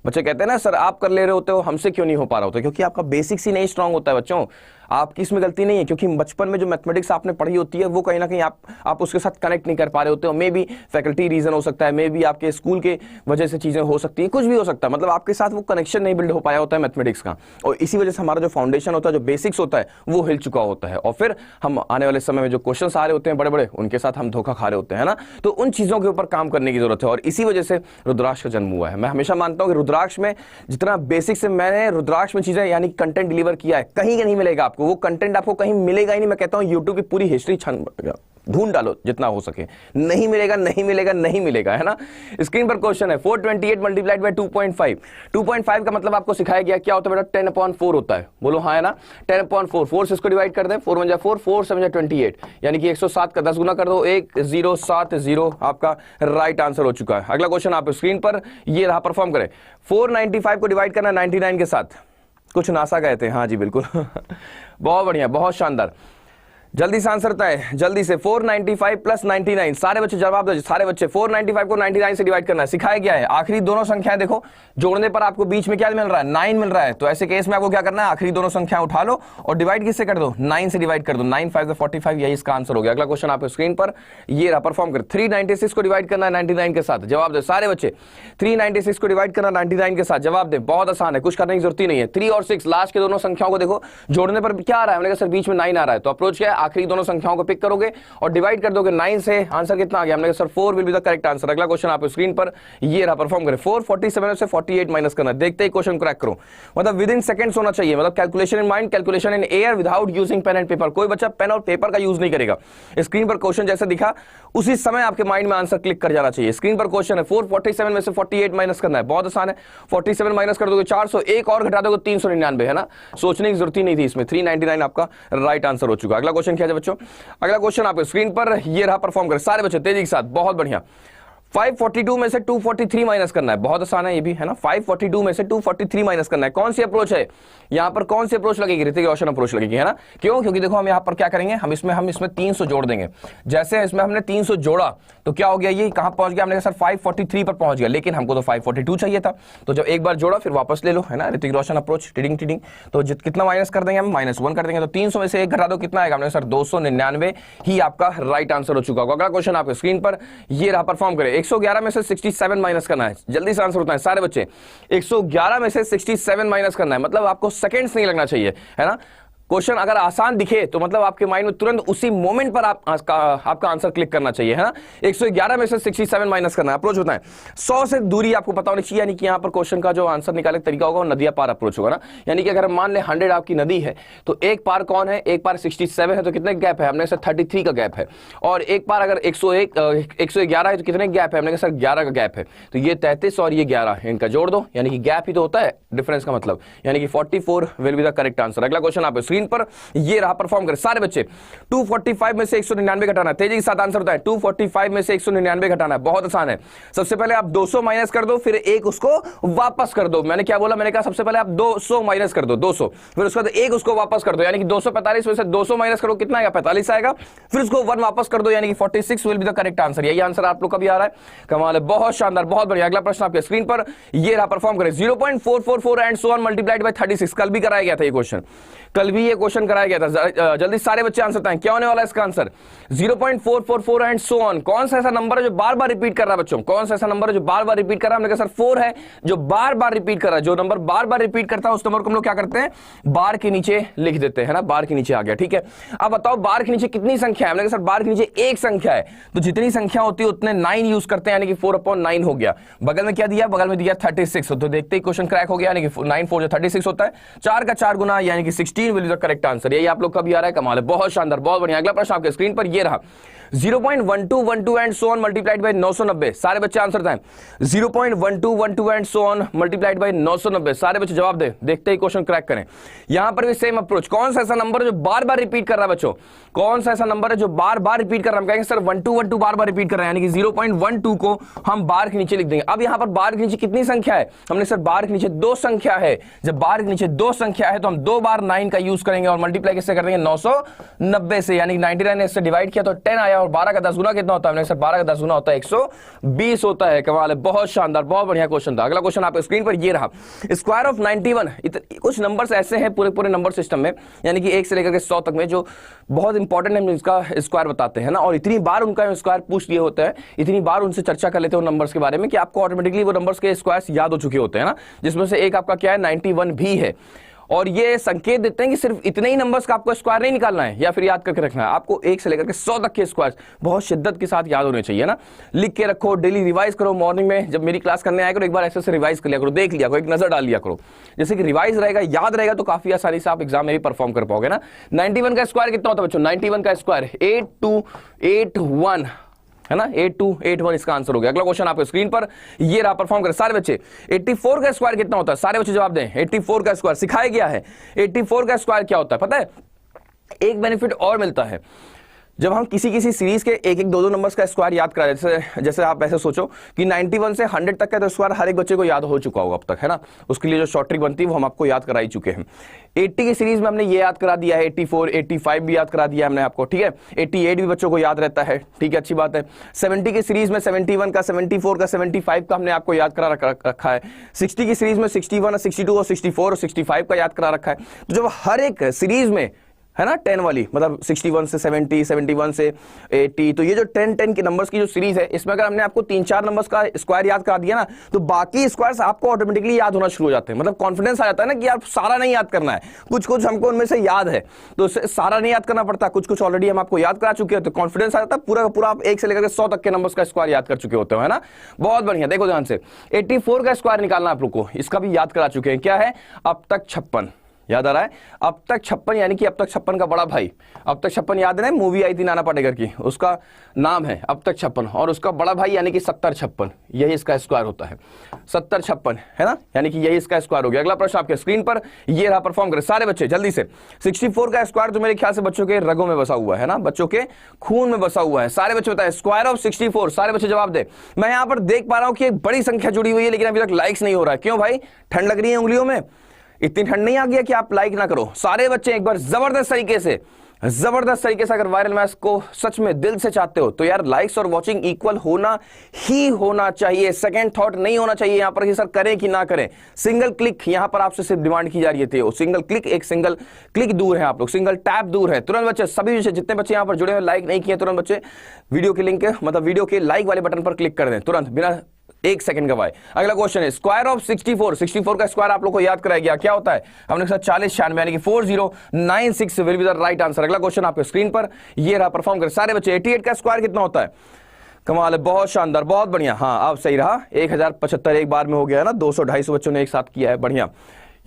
बच्चे कहते हैं ना सर आप कर ले रहे होते हो, हमसे क्यों नहीं हो पा रहा होता, क्योंकि आपका बेसिक्स ही नहीं स्ट्रांग होता है बच्चों। आपकी इसमें गलती नहीं है, क्योंकि बचपन में जो मैथमेटिक्स आपने पढ़ी होती है वो कहीं ना कहीं आप उसके साथ कनेक्ट नहीं कर पा रहे होते हो। मे बी फैकल्टी रीजन हो सकता है, मे बी आपके स्कूल के वजह से चीजें हो सकती है, कुछ भी हो सकता है। मतलब आपके साथ वो कनेक्शन नहीं बिल्ड हो पाया होता है मैथमेटिक्स का, और इसी वजह से हमारा जो फाउंडेशन होता है, जो बेसिक्स होता है, वो हिल चुका होता है। और फिर हम आने वाले समय में जो क्वेश्चन आ रहे होते हैं बड़े बड़े, उनके साथ हम धोखा खा रहे होते हैं ना। तो उन चीजों के ऊपर काम करने की जरूरत है, और इसी वजह से रुद्राक्ष का जन्म हुआ है। मैं हमेशा मानता हूं कि रुद्राक्ष में जितना बेसिक से मैंने रुद्राक्ष में चीजें यानी कंटेंट डिलीवर किया है, कहीं नहीं मिलेगा आपको। वो कंटेंट आपको कहीं मिलेगा ही नहीं। मैं कहता हूं यूट्यूब की पूरी हिस्ट्री ढूंढ डालो जितना हो सके, नहीं मिलेगा, नहीं मिलेगा, नहीं मिलेगा, है ना। स्क्रीन पर क्वेश्चन है 428 मल्टीप्लाइड बाय 2.5। 2.5 का मतलब आपको सिखाया गया क्या होता है बेटा, 10/4 होता है। बोलो हाँ है ना, 10/4। 4 से इसको डिवाइड कर दें, 4 1 4, 4 7 28, यानी कि 107 का 10 गुना कर दो, 1070 आपका राइट आंसर हो चुका है। अगला क्वेश्चन आप स्क्रीन पर ये रहा, परफॉर्म करें। 495 को डिवाइड करना 99 के साथ। कुछ नासा गए थे, हाँ जी बिल्कुल बहुत बढ़िया, बहुत शानदार। जल्दी से आंसर तय, जल्दी से। 495 प्लस 99, सारे बच्चे जवाब दो, सारे बच्चे। 495 को 99 से डिवाइड करना है, सिखाया गया है। आखिरी दोनों संख्याएं देखो, जोड़ने पर आपको बीच में क्या मिल रहा है, 9 मिल रहा है। तो ऐसे केस में आपको क्या करना है, आखिरी दोनों संख्या उठा लो और डिवाइड किससे कर दो, 9 से डिवाइड कर दो। 9 5 45, यही इसका आंसर हो गया। अगला क्वेश्चन आप स्क्रीन पर ये रहा, परफॉर्म कर। 396 को डिवाइड करना है 99 के साथ, जवाब दे सारे बच्चे। 396 को डिवाइड करना 99 के साथ, जवाब दे। बहुत आसान है, कुछ करने की जरूरत ही नहीं है। 3 और 6 लास्ट के दोनों संख्याओं को देखो, जोड़ने पर क्या आ रहा है, हमने कहा सर बीच में 9 आ रहा है। तो अप्रोच क्या है, आखिरी दोनों संख्याओं को पिक करोगे और डिवाइड कर दोगे 9 से। आंसर कितना आ गया, हमने कहा sir 4 will be the correct answer. अगला क्वेश्चन आप स्क्रीन पर ये रहा, परफॉर्म करें। 447 से 48 माइनस करना, देखते ही क्वेश्चन क्रैक करो। मतलब विद इन सेकंड्स होना चाहिए, मतलब calculation in mind, calculation in air, without using pen and paper. कोई बच्चा पेन और पेपर का यूज नहीं करेगा। स्क्रीन पर क्वेश्चन जैसे दिखा उसी समय आपके माइंड में आंसर क्लिक कर जाना चाहिए। स्क्रीन पर क्वेश्चन है 447 में से 48 माइनस करना है, बहुत आसान है। 47 माइनस कर दोगे 400, एक और घटा दोगे 399, है ना। सोचने की जरूरत ही नहीं थी इसमें। 399 आपका राइट आंसर हो चुका। अगला क्वेश्चन क्या है बच्चों, अगला क्वेश्चन आप स्क्रीन पर ये रहा, परफॉर्म कर सारे बच्चे तेजी के साथ, बहुत बढ़िया। 542 में से 243 माइनस करना है, बहुत आसान है ये भी, है ना। 542 में से 243 माइनस करना है। कौन सी अप्रोच है यहां पर, कौन सी अप्रोच लगेगी, ऋतिक रोशन अप्रोच लगेगी, है ना। क्यों, क्योंकि देखो हम यहां पर क्या करेंगे, हम इसमें 300 जोड़ देंगे। जैसे इसमें हमने 300 जोड़ा तो क्या हो गया, ये कहां पहुंच गया, हमने कहा सर 543 पर पहुंच गया, लेकिन हमको तो 542 चाहिए था। तो जब एक बार जोड़ा फिर वापस ले लो, है ना। Hrithik Roshan approach, tiding tiding. तो कितना माइनस कर देंगे हम, -1 कर देंगे। तो 300 में से 1 घटा दो, कितना आएगा, हमने सर 299 ही आपका राइट आंसर हो चुका होगा। अगला क्वेश्चन आपके स्क्रीन पर ये रहा, परफॉर्म करें। 111 में से 67 माइनस करना है, जल्दी से आंसर होता है सारे बच्चे। 111 में से 67 माइनस करना है, मतलब आपको सेकंड्स नहीं लगना चाहिए, है ना। क्वेश्चन अगर आसान दिखे तो मतलब आपके माइंड में तुरंत उसी मोमेंट पर आपका आंसर क्लिक करना चाहिए, है ना। 111 में से 67 माइनस करना है, अप्रोच होता है 100 से दूरी आपको पता होनी चाहिए, यानी कि यहां पर क्वेश्चन का जो आंसर निकालने का तरीका होगा वो नदिया पार अप्रोच होगा ना। यानी कि अगर हम मान ले 100 आपकी नदी है तो एक पार कौन है, एक पार 67 है, तो कितने गैप है, हमने सर 33 का गैप है। और एक पार अगर 111 है तो कितने गैप है, हमने कहा सर 11 का गैप है। तो ये 33 और ये 11, इनका जोड़ दो, यानी कि गैप ही तो होता है डिफरेंस का मतलब, यानी कि 44 will be the correct answer. अगला क्वेश्चन आप स्क्रीन पर ये रहा, परफॉर्म करें सारे बच्चे। 245 में से 199 घटाना है, तेजी के साथ आंसर होता है। 245 में से 199 घटाना है, बहुत आसान है। सबसे पहले आप 200 माइनस कर दो, फिर एक उसको वापस कर दो। मैंने क्या बोला, मैंने कहा सबसे पहले आप 200 माइनस कर दो, 200, फिर उसके बाद एक उसको वापस कर दो, यानी कि 245 में से 200 माइनस करो, कितना आएगा, 45 आएगा। फिर उसको 1 वापस कर दो, यानी कि 46 will be the correct answer. यही आंसर आप लोग का भी आ रहा है, कमाल है, बहुत शानदार, बहुत बढ़िया। अगला प्रश्न आपके स्क्रीन पर ये रहा, परफॉर्म करें। 0.444 and so on multiplied by 36, कल भी कराया गया था ये क्वेश्चन, कल भी ये क्वेश्चन कराया गया था। जल्दी सारे बच्चे आंसर बताएं क्या होने वाला है इसका आंसर। 0.444 एंड सो ऑन, कौन सा ऐसा नंबर है जो बार बार रिपीट कर रहा है बच्चों, कौन सा ऐसा नंबर है जो बार बार रिपीट कर रहा है, हमने कहा सर 4 है जो बार बार रिपीट कर रहा है। जो नंबर बार बार रिपीट करता है उस नंबर को हम लोग क्या करते हैं, बार के नीचे लिख देते हैं ना, बार के नीचे आ गया, ठीक है। अब बताओ बार के नीचे कितनी संख्या है, हमने कहा सर बार के नीचे एक संख्या है, तो जितनी संख्या होती है उतने 9 यूज करते हैं, यानी कि 4/9 हो गया। बगल में क्या दिया, बगल में दिया 36, तो देखते ही क्वेश्चन क्रैक हो गया, यानी कि 9 4 जो 36 होता है, 4 का 4 गुना यानी कि 16 will be the correct answer. यही आप लोग का भी आ रहा है, कमाल है, बहुत शानदार, बहुत बढ़िया। अगला प्रश्न आपके स्क्रीन पर ये रहा, 0.1212 and so on multiplied by 990। सारे बच्चे आंसर दें, 0.1212 and so on multiplied by 990। सारे बच्चे जवाब दे, देखते ही क्वेश्चन क्रैक करें। यहां पर भी सेम अप्रोच। कौन सा ऐसा नंबर है जो बार बार रिपीट कर रहा है बच्चों? कौन सा ऐसा नंबर है जो बार बार रिपीट कर रहा है? हम कहेंगे सर 1212 बार बार रिपीट कर रहे हैं, यानी कि 0.12 को हम बार के नीचे लिख देंगे। अब यहां पर बार के नीचे कितनी संख्या है? हमने सर बार के नीचे 2 संख्या है। जब बार के नीचे 2 संख्या है तो हम 2 बार 9 का यूज करेंगे और मल्टीप्लाई किससे कर देंगे? 990 से, यानी 99 ने इससे डिवाइड किया तो 10 आया, और 12 का 10 गुना कितना होता है? हमने सर 12 का 10 गुना होता है 120 होता है। कमाल है, बहुत शानदार, बहुत बढ़िया क्वेश्चन था। अगला क्वेश्चन आपके स्क्रीन पर ये रहा, स्क्वायर ऑफ 91। कुछ नंबर्स ऐसे हैं पूरे नंबर सिस्टम में, यानी कि 1 से लेकर के 100 तक में, जो बहुत इंपॉर्टेंट है, हम इसका स्क्वायर बताते हैं ना, और इतनी बार उनका स्क्वायर पूछ लिए होते हैं, इतनी बार उनसे चर्चा कर लेते हैं उन नंबर्स के बारे में कि आपको ऑटोमेटिकली वो नंबर्स के स्क्वायर्स याद हो चुके होते हैं ना, जिसमें से एक आपका क्या है 91 भी है। और ये संकेत देते हैं कि सिर्फ इतने ही नंबर्स का आपको स्क्वायर नहीं निकालना है या फिर याद करके रखना है, आपको 1 से लेकर के 100 तक के स्क्वायर्स बहुत शिद्दत के साथ याद होने चाहिए ना। लिख के रखो, डेली रिवाइज करो। मॉर्निंग में जब मेरी क्लास करने आया करो, एक बार ऐसे से रिवाइज कर लिया करो, देख लिया करो, एक नजर डाल लिया करो। जैसे कि रिवाइज रहेगा, याद रहेगा, तो काफी आसानी से आप एग्जाम में भी परफॉर्म कर पाओगे ना। 91 का स्क्वायर कितना होता है बच्चों? 91 का स्क्वायर 8281 है ना, 8281 इसका आंसर हो गया। अगला क्वेश्चन आपके स्क्रीन पर ये रहा, परफॉर्म करें सारे बच्चे। 84 का स्क्वायर कितना होता है? सारे बच्चे जवाब दें। 84 का स्क्वायर सिखाया गया है। 84 का स्क्वायर क्या होता है पता है? एक बेनिफिट और मिलता है जब हम किसी सीरीज के 1-1, 2-2 नंबर्स का स्क्वायर याद करा। जैसे आप ऐसे सोचो कि 91 से 100 तक का तो स्क्वायर हर एक बच्चे को याद हो चुका होगा अब तक, है ना। उसके लिए जो शॉर्ट ट्रिक बनती है वो हम आपको याद करा ही चुके हैं। 80 की सीरीज में हमने ये याद करा दिया है, 84, 85 भी याद करा दिया हमने आपको, ठीक है। 88 भी बच्चों को याद रहता है, ठीक है, अच्छी बात है। 70 की सीरीज में 71 का, 74 का, 75 का हमने आपको याद करा रखा है। 60 की सीरीज में 61, 62 और 64 और 65 का याद करा रखा है। तो जब हर एक सीरीज में है ना 10 वाली, मतलब 61 से 70, 71 से 80, तो ये जो 10 के नंबर्स की जो सीरीज है, इसमें अगर हमने आपको 3-4 नंबर्स का स्क्वायर याद करा दिया ना, तो बाकी स्क्वायर्स आपको ऑटोमेटिकली याद होना शुरू हो जाते हैं। मतलब कॉन्फिडेंस आ जाता है ना कि यार सारा नहीं याद करना है, कुछ हमको उनमें से याद है, तो सारा नहीं याद करना पड़ता, कुछ ऑलरेडी हम आपको याद करा चुके हैं, तो कॉन्फिडेंस आ जाता है पूरा का पूरा। आप 1 से लेकर 100 तक के नंबर्स का स्क्वायर याद कर चुके होते हो, है ना। बहुत बढ़िया, देखो ध्यान से। 84 का स्क्वायर निकालना आप लोग को, इसका भी याद करा चुके हैं। क्या है? अब तक 56 याद आ रहा है? अब तक 56 यानी कि अब तक 56 का बड़ा भाई। अब तक 56 याद है, मूवी आई थी नाना पाटेकर की, उसका नाम है अब तक 56, और उसका बड़ा भाई यानी कि 70-56, यही इसका स्क्वायर होता है। 70-56 है ना, यानी कि यही इसका स्क्वायर हो गया। अगला प्रश्न आपके स्क्रीन पर ये रहा, परफॉर्म करें सारे बच्चे जल्दी से। 64 का स्क्वायर तो मेरे ख्याल से बच्चों के रगों में बसा हुआ है ना, बच्चों के खून में बसा हुआ है। सारे बच्चे बताएं स्क्वायर ऑफ 64, सारे बच्चे जवाब दे। मैं यहां पर देख पा रहा हूं कि एक बड़ी संख्या जुड़ी हुई है, लेकिन अभी तक लाइक्स नहीं हो रहा है। क्यों भाई? ठंड लग रही है उंगलियों में? इतनी ठंड नहीं आ गया कि आप लाइक ना करो? सारे बच्चे एक बार जबरदस्त तरीके से अगर वायरल मैथ्स को सच में दिल से चाहते हो तो यार लाइक्स और वॉचिंग इक्वल होना ही होना चाहिए। सेकंड थॉट नहीं होना चाहिए यहां पर कि सर करें कि ना करें। सिंगल क्लिक यहां पर आपसे सिर्फ डिमांड की जा रही है, सिंगल क्लिक, एक सिंगल क्लिक दूर है आप लोग, सिंगल टैप दूर है। तुरंत बच्चे, सभी जितने बच्चे यहां पर जुड़े हुए लाइक नहीं किए, तुरंत बच्चे वीडियो के लिंक, मतलब वीडियो के लाइक वाले बटन पर क्लिक कर दें तुरंत, बिना 1 सेकंड गवाए। अगला क्वेश्चन है स्क्वायर ऑफ 64 का स्क्वायर आप लोग को याद कराया गया, क्या होता है? हमने कहा 40-96 यानी कि 4096 will be the right answer. अगला क्वेश्चन आपके स्क्रीन पर ये रहा, परफॉर्म कर सारे बच्चे। 88 का स्क्वायर कितना होता है? कमाल है, बहुत शानदार, बहुत बढ़िया। हाँ अब सही रहा, 1075 एक बार में हो गया है ना, 200-250 बच्चों ने एक साथ किया है, बढ़िया।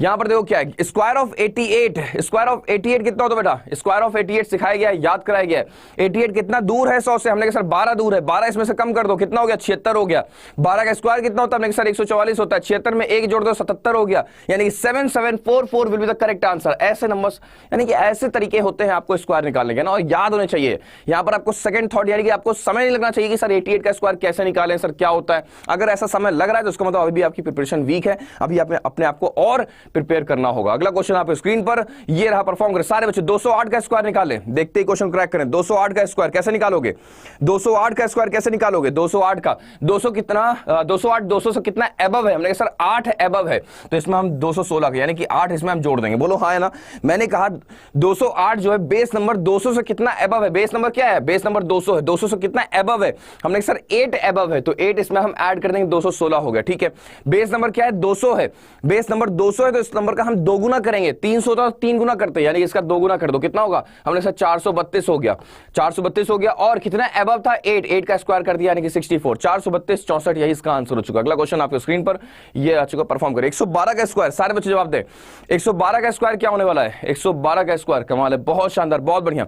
यहां पर देखो क्या है, स्क्वायर ऑफ 88, स्क्वायर ऑफ 88 कितना होता है बेटा? स्क्वायर ऑफ 88 सिखाया गया है, याद कराया गया है। 88 कितना दूर है 100 से? हमने कहा सर 12 दूर है, 12 इसमें से कम कर दो, कितना हो गया? 76 हो गया। 12 का स्क्वायर कितना होता है? हमने कहा सर 144 होता है, 76 में 1 जोड़ दो 77 हो गया, यानी कि 7744 will be the correct answer. ऐसे नंबर्स, यानी कि ऐसे तरीके होते हैं आपको स्क्वायर निकालने के ना, और याद होने चाहिए। यहां पर आपको सेकंड थॉट, यानी कि आपको समय नहीं लगना चाहिए कि सर 88 का स्क्वायर कैसे निकालें, सर क्या होता है। अगर ऐसा समय लग रहा है तो उसका मतलब अभी भी आपकी प्रिपरेशन वीक है, अभी आपने अपने आप को और प्रिपेयर करना होगा। अगला क्वेश्चन आपके स्क्रीन पर ये रहा, परफॉर्म करें सारे बच्चे। 208 का स्क्वायर निकालें, देखते ही क्वेश्चन क्रैक करें। 208 का स्क्वायर कैसे निकालोगे? 208 का स्क्वायर कैसे निकालोगे? 208 का 200 कितना, 208 200 से कितना एबव है? हमने कहा सर 8 एबव है, तो इसमें हम 216 यानी कि 8 इसमें हम जोड़ देंगे। बोलो हाँ है ना। मैंने कहा 208 जो है बेस नंबर 200 से कितना एबव है? बेस नंबर क्या है? बेस नंबर 200 है, 200 से कितना एबव है? हमने सर 8 एबव है, तो 8 इसमें हम ऐड कर देंगे, 216 हो गया, ठीक है। बेस नंबर क्या है? 200 है, बेस नंबर 200 है, तो इस नंबर का हम 2 गुना करेंगे, 300 था 3 गुना करते, यानी इसका 2 गुना कर दो, कितना होगा, हमने कहा 432 हो गया, 432 हो गया। और कितना एबव था 8 का स्क्वायर कर दिया यानी कि 64, 432 64, यही इसका आंसर हो चुका। अगला क्वेश्चन आपके स्क्रीन पर ये आ चुका, परफॉर्म करें। 112 का स्क्वायर, सारे बच्चे जवाब दें। 112 का स्क्वायर क्या होने वाला है, 112 का स्क्वायर, कमाल है, बहुत शानदार, बहुत बढ़िया।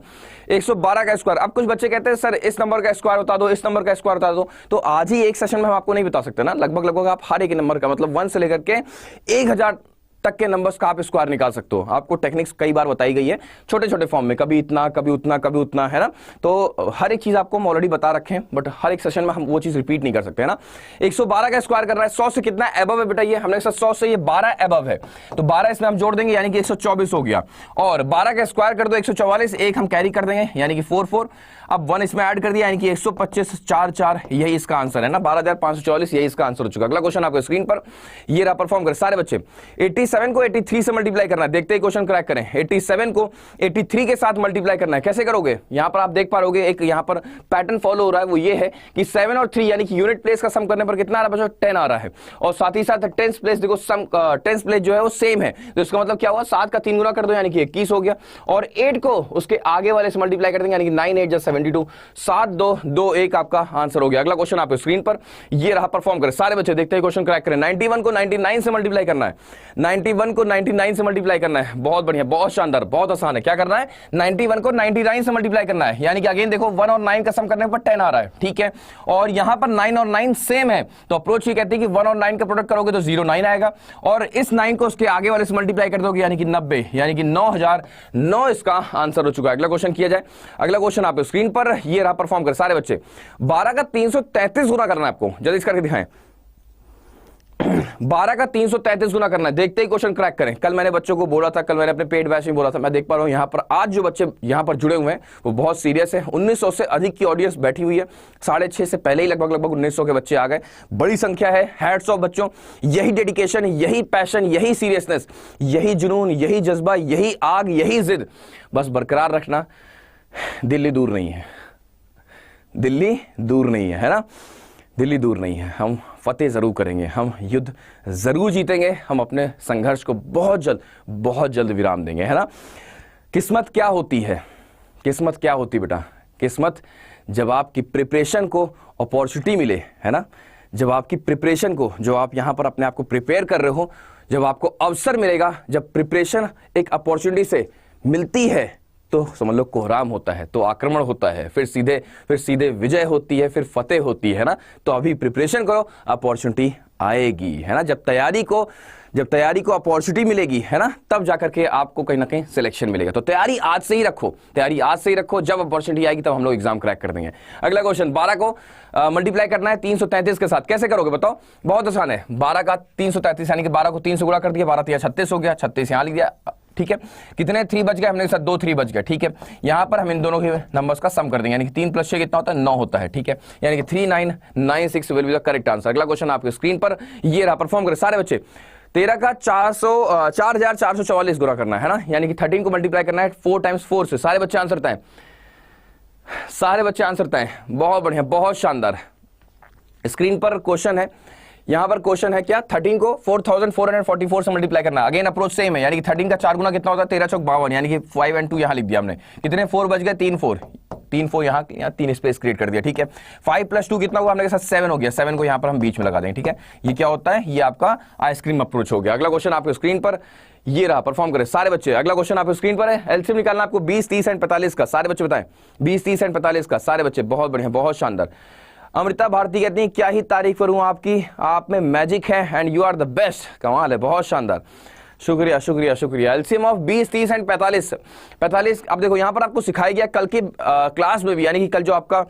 112 का स्क्वायर, अब कुछ बच्चे कहते हैं सर इस नंबर का स्क्वायर बता दो, इस नंबर का स्क्वायर बता दो, तो आज ही एक सेशन में हम आपको नहीं बता सकते ना, लगभग आप हर एक नंबर का मतलब 1 से लेकर के 1000 तक के नंबर्स का आप स्क्वायर निकाल सकते हो। आपको टेक्निक्स कई बार बताई गई है छोटे छोटे फॉर्म में, कभी इतना कभी उतना कभी उतना, है ना। तो हर एक चीज आपको हम ऑलरेडी बता रखे हैं, बट हर एक सेशन में हम वो चीज रिपीट नहीं कर सकते, है ना। 112 का स्क्वायर करना है, 100 से कितना एबव है बेटा, ये हमने 100 से ये 12 एबव है, तो 12 इसमें हम जोड़ देंगे यानी कि 124 हो गया। और 12 का स्क्वायर कर दो 144, एक हम कैरी कर देंगे यानी कि 44, अब 1 इसमें ऐड कर दिया यानी कि 125 4 4, यही इसका आंसर है ना, 12544, यही इसका आंसर हो चुका। अगला क्वेश्चन आपको स्क्रीन पर ये रहा, परफॉर्म कर सारे बच्चे। 87 को 83 से मल्टीप्लाई करना है, देखते ही क्वेश्चन क्रैक करें। 87 को 83 के साथ मल्टीप्लाई करना है, कैसे करोगे, यहां पर आप देख पा रहे एक यहां पर पैटर्न फॉलो हो रहा है, वो ये है कि 7 और 3 यानी कि यूनिट प्लेस का सम करने पर कितना आ रहा है बच्चों, 10 आ रहा है। और साथ ही साथ टेंस प्लेस देखो, सम टेंस प्लेस जो है वो सेम है, तो इसका मतलब क्या हुआ, 7 का 3 गुना कर दो यानी कि 21 हो गया, और 8 को उसके आगे वाले से मल्टीप्लाई कर देंगे यानी कि 9 8 72, 7 2 2 1 आपका आंसर हो गया। अगला क्वेश्चन आपको स्क्रीन पर ये रहा, परफॉर्म करें सारे बच्चे, देखते हैं क्वेश्चन क्रैक करें। 91 को 99 से मल्टीप्लाई करना है, 91 को 99 से मल्टीप्लाई करना है, बहुत बढ़िया, बहुत शानदार, बहुत आसान है। क्या करना है, 91 को 99 से मल्टीप्लाई करना है, यानी कि अगेन देखो 1 और 9 का सम करने पर 10 आ रहा है, ठीक है। और यहां पर 9 और 9 सेम है, तो अप्रोच ये कहती है कि 1 और 9 का प्रोडक्ट करोगे तो 09 आएगा, और इस 9 को उसके आगे वाले से मल्टीप्लाई कर दोगे यानी कि 90, यानी कि 9009 इसका आंसर हो चुका है। अगला क्वेश्चन किया जाए। अगला क्वेश्चन आपको स्क्रीन पर ये रहा, परफॉर्म कर सारे बच्चे। 12 का 333 गुना करना है आपको, जल्दी करके दिखाएं। 12 का 333 गुना करना है, देखते ही क्वेश्चन क्रैक करें। कल मैंने बच्चों को बोला था, कल मैंने अपने पेड बैच में बोला था, मैं देख पा रहा हूं यहां पर आज जो बच्चे यहां पर जुड़े हुए हैं वो बहुत सीरियस है। 1900 से अधिक की ऑडियंस बैठी हुई है, 6:30 से पहले ही लगभग 1900 के बच्चे आ गए, बड़ी संख्या है। हैट्स ऑफ बच्चों, यही डेडिकेशन, यही पैशन, यही सीरियसनेस, यही जुनून, यही जज्बा, यही आग, यही जिद बस बरकरार रखना। दिल्ली दूर नहीं है, दिल्ली दूर नहीं है ना, दिल्ली दूर नहीं है। हम फतेह जरूर करेंगे, हम युद्ध जरूर जीतेंगे, हम अपने संघर्ष को बहुत जल्द विराम देंगे, है ना। किस्मत क्या होती है, किस्मत क्या होती बेटा, किस्मत जब आपकी प्रिपरेशन को अपॉर्चुनिटी मिले, है ना, जब आपकी प्रिपरेशन को, जो आप यहां पर अपने आप को प्रिपेयर कर रहे हो, जब आपको अवसर मिलेगा, जब प्रिपरेशन एक अपॉर्चुनिटी से मिलती है तो समझ लो कोहराम होता है, तो आक्रमण होता है, फिर सीधे विजय होती है, फिर फतेह होती है ना। तो अभी प्रिपरेशन करो, अपॉर्चुनिटी आएगी, है ना। जब तैयारी को अपॉर्चुनिटी मिलेगी, है ना, तब जाकर के आपको कहीं ना कहीं सिलेक्शन मिलेगा। तो तैयारी आज से ही रखो, जब अपॉर्चुनिटी आएगी तब हम लोग एग्जाम क्रैक कर देंगे। अगला क्वेश्चन, 12 को मल्टीप्लाई करना है 333 के साथ, कैसे करोगे बताओ, बहुत आसान है। 12 का 333 यानी कि 12 को 3 से गुणा कर दिया, 12 3 36 हो गया, 36 यहां लिख दिया, ठीक है। कितने 3 बच गए, हमने साथ 2 3 बच गए, ठीक है। यहां पर हम इन दोनों के नंबर्स का सम कर देंगे, यानी कि 3 + 6 कितना होता है, 9 होता है, ठीक है। यानी कि 3996 will be the correct answer. अगला क्वेश्चन आपके स्क्रीन पर ये रहा, परफॉर्म करें सारे बच्चे। 13 का 4444 गुणा करना है ना, यानी कि 13 को मल्टीप्लाई करना है 4 × 4 से। सारे बच्चे आंसर बताएं, सारे बच्चे आंसर बताएं, बहुत बढ़िया, बहुत शानदार। स्क्रीन पर क्वेश्चन है, यहां पर क्वेश्चन है क्या, 13 को 4444 से मल्टीप्लाई करना। अगेन अप्रोच सेम है, यानी कि 13 का 4 गुना कितना होता है, 13 चौक 52, यानी कि 5 और 2 यहां लिख दिया हमने। कितने 4 बच गए, 3 4 यहां 3 स्पेस क्रिएट कर दिया, ठीक है। 5 + 2 कितना हुआ, हमने के साथ 7 हो गया, 7 को यहां पर हम बीच में लगा देंगे, ठीक है। ये क्या होता है, ये आपका आइसक्रीम अप्रोच हो गया। अगला क्वेश्चन आपके स्क्रीन पर ये रहा, परफॉर्म करें सारे बच्चे। अगला क्वेश्चन आपके स्क्रीन पर है, एलसीएम निकालना आपको 20 30 और 45 का, सारे बच्चे बताएं 20 30 और 45 का, सारे बच्चे, बहुत बढ़िया, बहुत शानदार। अमृता भारती कहती हैं क्या ही तारीफ करूं आपकी, आप में मैजिक है and you are the best, कमाल है, बहुत शानदार, शुक्रिया शुक्रिया शुक्रिया। एलसीएम ऑफ 20 30 और 45। अब देखो यहां पर आपको सिखाया गया कल की क्लास में भी, यानी कि कल जो आपका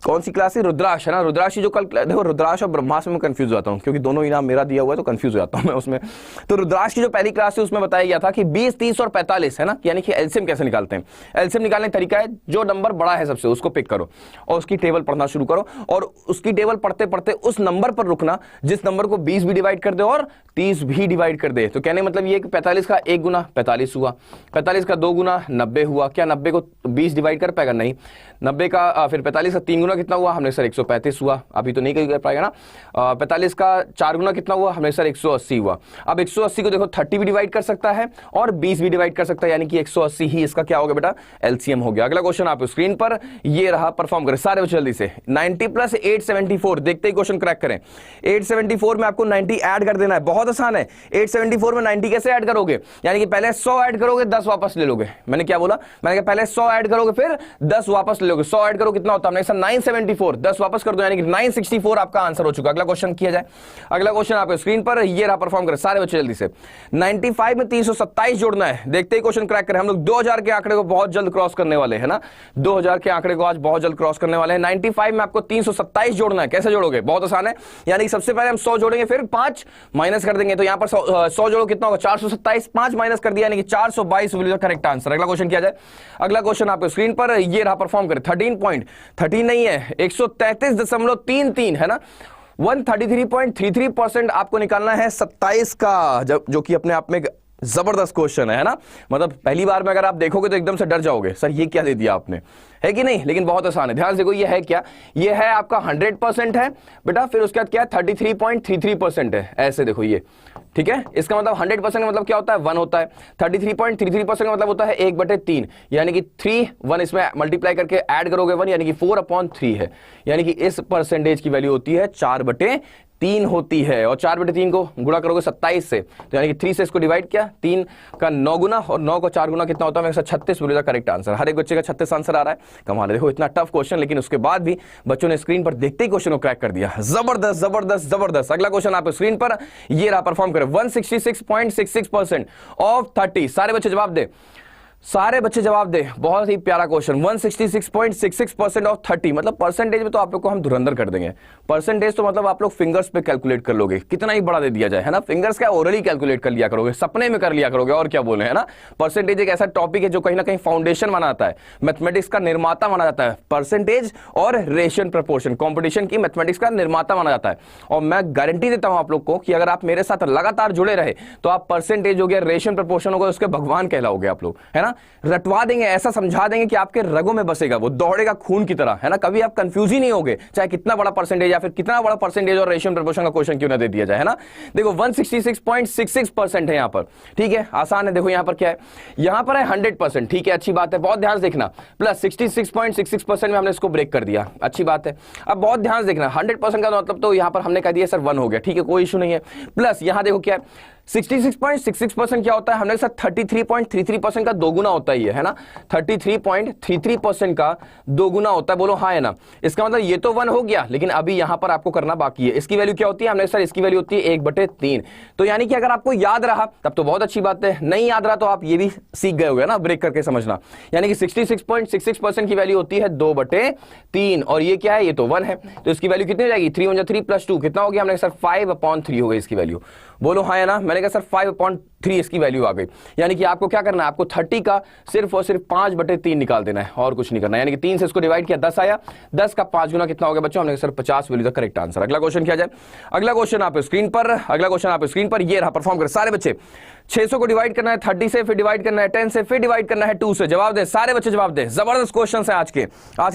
कौन सी क्लास है, रुद्राक्ष है ना, रुद्राक्ष जो कल, देखो रुद्राक्ष और ब्रह्मास्त्र में कंफ्यूज हो जाता हूं, क्योंकि दोनों इनाम मेरा दिया हुआ है तो कंफ्यूज हो जाता हूं मैं उसमें। तो रुद्राक्ष की जो पहली क्लास है उसमें बताया गया था कि 20 30 और 45 है ना, यानी कि एलसीएम कैसे निकालते हैं। एलसीएम निकालने का तरीका है, जो नंबर बड़ा है सबसे उसको पिक करो और उसकी टेबल पढ़ना शुरू करो, और उसकी टेबल पढ़ते पढ़ते उस नंबर पर रुकना जिस नंबर को 20 भी डिवाइड कर दे और 30 भी डिवाइड कर दे। तो कहने मतलब ये कि 45 का 1 गुना 45 हुआ, 45 का 2 गुना 90 हुआ, क्या 90 को 20 डिवाइड कर पाएगा, नहीं। 90 का फिर 45 का 3 गुना गुना कितना हुआ हमने सर 135 हुआ, अभी तो नहीं कर पाएगा ना। 45 का 4 गुना कितना हुआ हमने सर 180 हुआ। अब 180 को देखो 30 भी डिवाइड कर सकता है और 20 भी डिवाइड कर सकता है, यानी कि 180 ही इसका क्या होगा बेटा, एलसीएम हो गया। अगला क्वेश्चन आप स्क्रीन पर ये रहा, परफॉर्म करें सारे बच्चे जल्दी से। 90 प्लस 874, देखते ही क्वेश्चन क्रैक करें। 874 में आपको 90 ऐड कर देना है, बहुत आसान है। 874 में 90 कैसे ऐड करोगे, यानी कि पहले 100 ऐड करोगे 10 वापस ले लोगे। मैंने क्या बोला, मैंने कहा पहले 100 ऐड करोगे फिर 10 वापस ले लोगे। 100 ऐड करो कितना होता है, 974, 10 वापस कर दो यानी कि 964 आपका आंसर हो चुका। अगला क्वेश्चन किया जाए। अगला क्वेश्चन आपके स्क्रीन पर ये रहा, परफॉर्म करें सारे बच्चे जल्दी से। 95 में 327 जोड़ना है, देखते ही क्वेश्चन क्रैक करें। हम लोग 2000 के आंकड़े को बहुत जल्द क्रॉस करने वाले हैं ना, 2000 के आंकड़े को आज बहुत जल्द क्रॉस करने वाले हैं। 95 में आपको 327 जोड़ना है, कैसे जोड़ोगे, बहुत आसान है। यानी कि सबसे पहले हम 100 जोड़ेंगे फिर 5 माइनस कर देंगे, तो यहां पर 100 जोड़ो कितना होगा 427, 5 माइनस कर दिया यानी कि 422 will be the correct answer. अगला क्वेश्चन किया जाए। अगला क्वेश्चन आपके स्क्रीन पर ये रहा, परफॉर्म करें। 13 नहीं है, 133.33 है ना, 133.33% आपको निकालना है 27 का, जो कि अपने आप में जबरदस्त क्वेश्चन है ना। मतलब पहली बार में अगर आप देखोगे तो एकदम से डर जाओगे, सर ये क्या दे दिया आपने, है कि नहीं, लेकिन बहुत आसान है। ध्यान से देखो, ये है क्या, ये है आपका 100% है बेटा, फिर उसके बाद क्या है 33.33% है, ऐसे देखो ये, ठीक है। इसका मतलब 100% का मतलब क्या होता है 1 होता है, 33.33% का मतलब होता है 1/3, यानी कि 3 इसमें मल्टीप्लाई करके ऐड करोगे 1 यानी कि 4/3 है, यानी कि इस परसेंटेज की वैल्यू होती है 4/3 होती है। और 4/3 को गुणा करोगे 27 से, तो यानी कि 3 से इसको डिवाइड किया, 3 का 9 गुना और 9 को 4 गुना कितना होता है 36 बोलेगा करेक्ट आंसर। हर एक बच्चे का 36 आंसर आ रहा है, कमाल है। देखो इतना टफ क्वेश्चन, लेकिन उसके बाद भी बच्चों ने स्क्रीन पर देखते ही क्वेश्चन को क्रैक कर दिया, जबरदस्त जबरदस्त जबरदस्त। अगला क्वेश्चन आप स्क्रीन पर ये रहा, परफॉर्म करें। 166.66% ऑफ 30, सारे बच्चे जवाब दे, सारे बच्चे जवाब दे, बहुत ही प्यारा क्वेश्चन। 166.66% ऑफ 30, मतलब परसेंटेज में तो आप लोग को हम धुरंधर कर देंगे। परसेंटेज तो मतलब आप लोग फिंगर्स पे कैलकुलेट कर लोगे, कितना ही बड़ा दे दिया जाए, है ना। फिंगर्स क्या ओरली कैलकुलेट कर लिया करोगे, सपने में कर लिया करोगे, और क्या बोले, है ना। परसेंटेज एक ऐसा टॉपिक है जो कहीं ना कहीं फाउंडेशन माना जाता है, मैथमेटिक्स का निर्माता माना जाता है। परसेंटेज और रेशियो प्रपोर्शन, कॉम्पिटिशन की मैथमेटिक्स का निर्माता माना जाता है। और मैं गारंटी देता हूं आप लोग को कि अगर आप मेरे साथ लगातार जुड़े रहे तो आप परसेंटेज हो गया, रेशियो प्रपोर्शन हो गया, उसके भगवान कहलाओगे आप लोग, है ना। रटवा देंगे, ऐसा समझा देंगे कि आपके रगों में बसेगा, वो दौड़ेगा खून की तरह, है ना। कभी आप कंफ्यूज ही नहीं होगे, चाहे कितना बड़ा परसेंटेज या फिर कितना बड़ा परसेंटेज और रेशियो प्रपोर्शन का क्वेश्चन क्यों ना दे दिया जाए, है ना। देखो 166.66% है यहां पर, ठीक है, आसान है। देखो यहां पर क्या है, यहां पर है 100%, ठीक है, अच्छी बात है, बहुत ध्यान से देखना। प्लस 66.66% में हमने इसको ब्रेक कर दिया, अच्छी बात है। अब बहुत ध्यान से देखना, 100% का मतलब तो यहां पर हमने कह दिया सर 1 हो गया, ठीक है, कोई इशू नहीं है। प्लस यहां देखो क्या है, 66.66% क्या होता है, हमने साथ 33.33% का दोगुना होता है ना। 33.33% का दोगुना होता है, बोलो हाँ है ना। इसका मतलब ये तो 1 हो गया, लेकिन अभी यहां पर आपको करना बाकी है। इसकी वैल्यू क्या होती है, हमने सर इसकी वैल्यू होती है 1/3। तो यानी कि अगर आपको याद रहा तब तो बहुत अच्छी बात है, नहीं याद रहा तो आप ये भी सीख गए होगे ना, ब्रेक करके समझना। यानी कि 66.66% की वैल्यू होती है 2/3, और ये क्या है, ये तो 1 है, तो इसकी वैल्यू कितनी हो जाएगी, 3 × 3 + 2 कितना हो गया, हमने सर 5/3 हो गई इसकी वैल्यू, बोलो हाँ है ना। मैंने कहा सर 5/3 इसकी वैल्यू आ गई, यानी कि आपको क्या करना है, आपको 30 का सिर्फ और सिर्फ 5/3 निकाल देना है, और कुछ नहीं करना है। यानी कि 3 से इसको डिवाइड किया 10 आया, 10 का 5 गुना कितना हो गया बच्चों, हमने sir 50 value the correct answer. अगला क्वेश्चन किया जाए। अगला क्वेश्चन आप स्क्रीन पर ये रहा, परफॉर्म कर सारे बच्चे। 600 को डिवाइड करना है 30 से, फिर डिवाइड करना है 10 से, फिर डिवाइड करना है 2 से। जवाब दे सारे बच्चे, जवाब दे। जबरदस्त क्वेश्चन है आज के